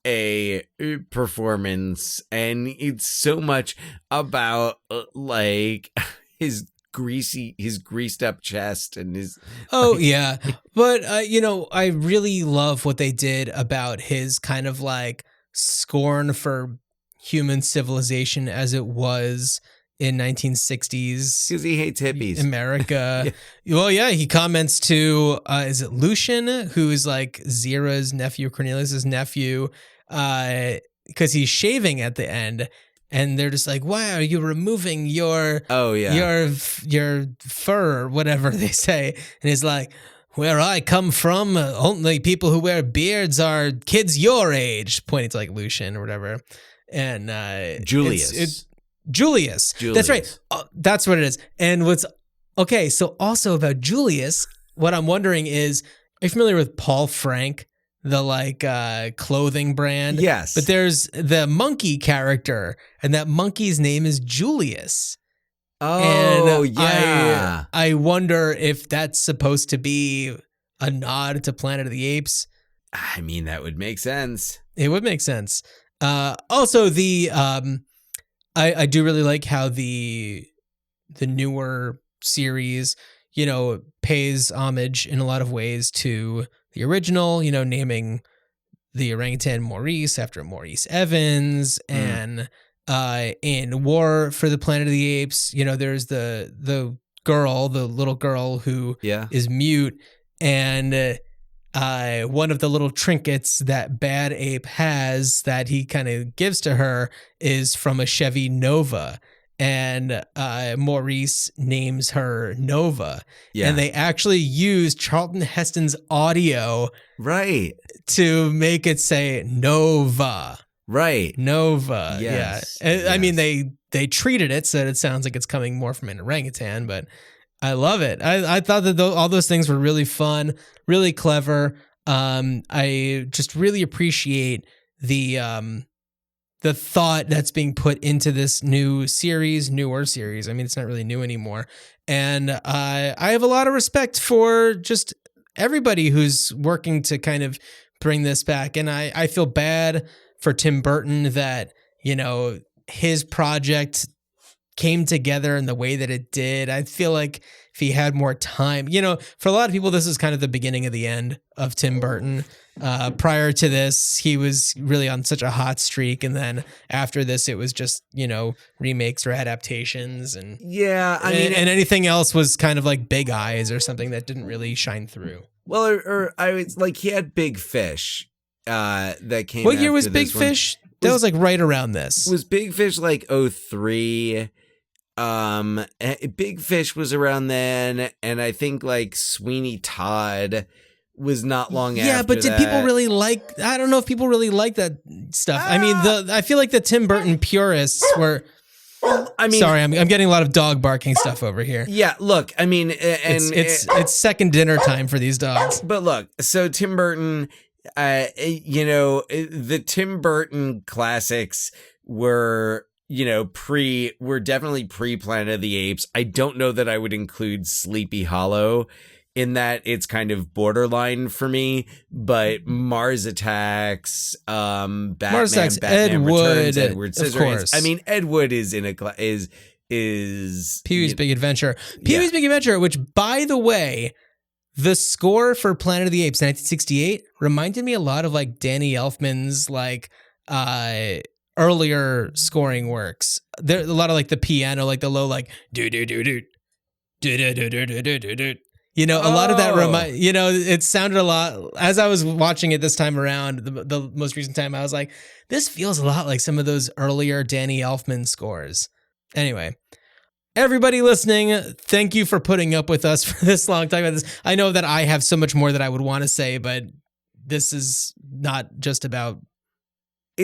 a performance, and it's so much about like his greased up chest and his. Oh yeah, but I really love what they did about his kind of like scorn for human civilization as it was in 1960s Because he hates hippies. America. Well, yeah, he comments to is it Lucian, who's like Zira's nephew, Cornelius's nephew, because he's shaving at the end. And they're just like, why are you removing your your fur or whatever they say? And he's like, where I come from, only people who wear beards are kids your age, pointing to like Lucian or whatever. And Julius. Julius. That's right. That's what it is. And so also about Julius, what I'm wondering is, are you familiar with Paul Frank? The like clothing brand. Yes. But there's the monkey character, and that monkey's name is Julius. Oh, and yeah. I wonder if that's supposed to be a nod to Planet of the Apes. I mean, that would make sense. It would make sense. Also, the I do really like how the newer series, pays homage in a lot of ways to the original, naming the orangutan Maurice after Maurice Evans, and in War for the Planet of the Apes, there's the little girl who is mute, and one of the little trinkets that Bad Ape has that he kind of gives to her is from a Chevy Nova. And Maurice names her Nova. Yeah. And they actually used Charlton Heston's audio to make it say Nova. Right. Nova. Yes. Yeah. Yes. I mean, they treated it so that it sounds like it's coming more from an orangutan, but I love it. I thought that all those things were really fun, really clever. I just really appreciate the thought that's being put into this newer series. I mean, it's not really new anymore. And I have a lot of respect for just everybody who's working to kind of bring this back. And I feel bad for Tim Burton that, his project came together in the way that it did. I feel like if he had more time, for a lot of people, this is kind of the beginning of the end of Tim Burton. Prior to this, he was really on such a hot streak. And then after this, it was just, remakes or adaptations. And and anything else was kind of like Big Eyes or something that didn't really shine through. Well, or I was like, he had Big Fish that came. What year was Big Fish? That was like right around this. Was Big Fish like 2003? Big Fish was around then, and I think like Sweeney Todd was not long after. Yeah, but did people really like? I don't know if people really like that stuff. I mean, I feel like the Tim Burton purists were. I mean, sorry, I'm getting a lot of dog barking stuff over here. Yeah, look, I mean, and it's second dinner time for these dogs. But look, so Tim Burton, the Tim Burton classics were. We're definitely pre-Planet of the Apes. I don't know that I would include Sleepy Hollow in that. It's kind of borderline for me, but Mars Attacks, Batman Ed Returns, Wood, Edward Scissorhands. of course. I mean, Ed Wood is is Pee-wee's Big Adventure. Pee-wee's Big Adventure, which, by the way, the score for Planet of the Apes 1968 reminded me a lot of like Danny Elfman's like earlier scoring works. There a lot of like the piano, like the low, like do do do do do do do do do do do. A lot of that it sounded a lot as I was watching it this time around. The most recent time, I was like, this feels a lot like some of those earlier Danny Elfman scores. Anyway, everybody listening, thank you for putting up with us for this long time about this. I know that I have so much more that I would want to say, but this is not just about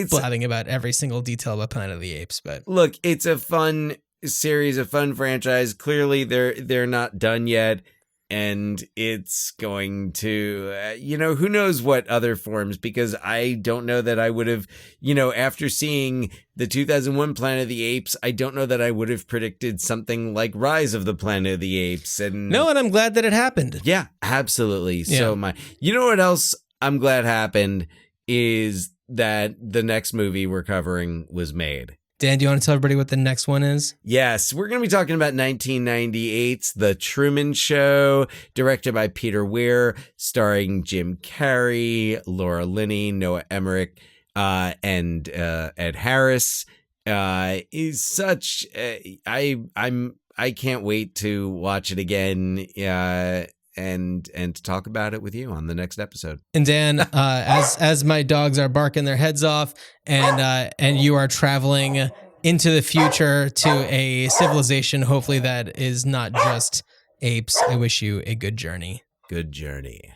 blabbing about every single detail about Planet of the Apes. But look, it's a fun series, a fun franchise. Clearly, they're not done yet, and it's going to, who knows what other forms? Because I don't know that I would have, after seeing the 2001 Planet of the Apes, I don't know that I would have predicted something like Rise of the Planet of the Apes. And I'm glad that it happened. Yeah, absolutely. Yeah. So what else I'm glad happened is that the next movie we're covering was made. Dan, do you want to tell everybody what the next one is? Yes, we're going to be talking about 1998's The Truman Show, directed by Peter Weir, starring Jim Carrey, Laura Linney, Noah Emmerich, and Ed Harris. Is such I can't wait to watch it again. And to talk about it with you on the next episode. And Dan, as my dogs are barking their heads off, and you are traveling into the future to a civilization, hopefully that is not just apes, I wish you a good journey. Good journey.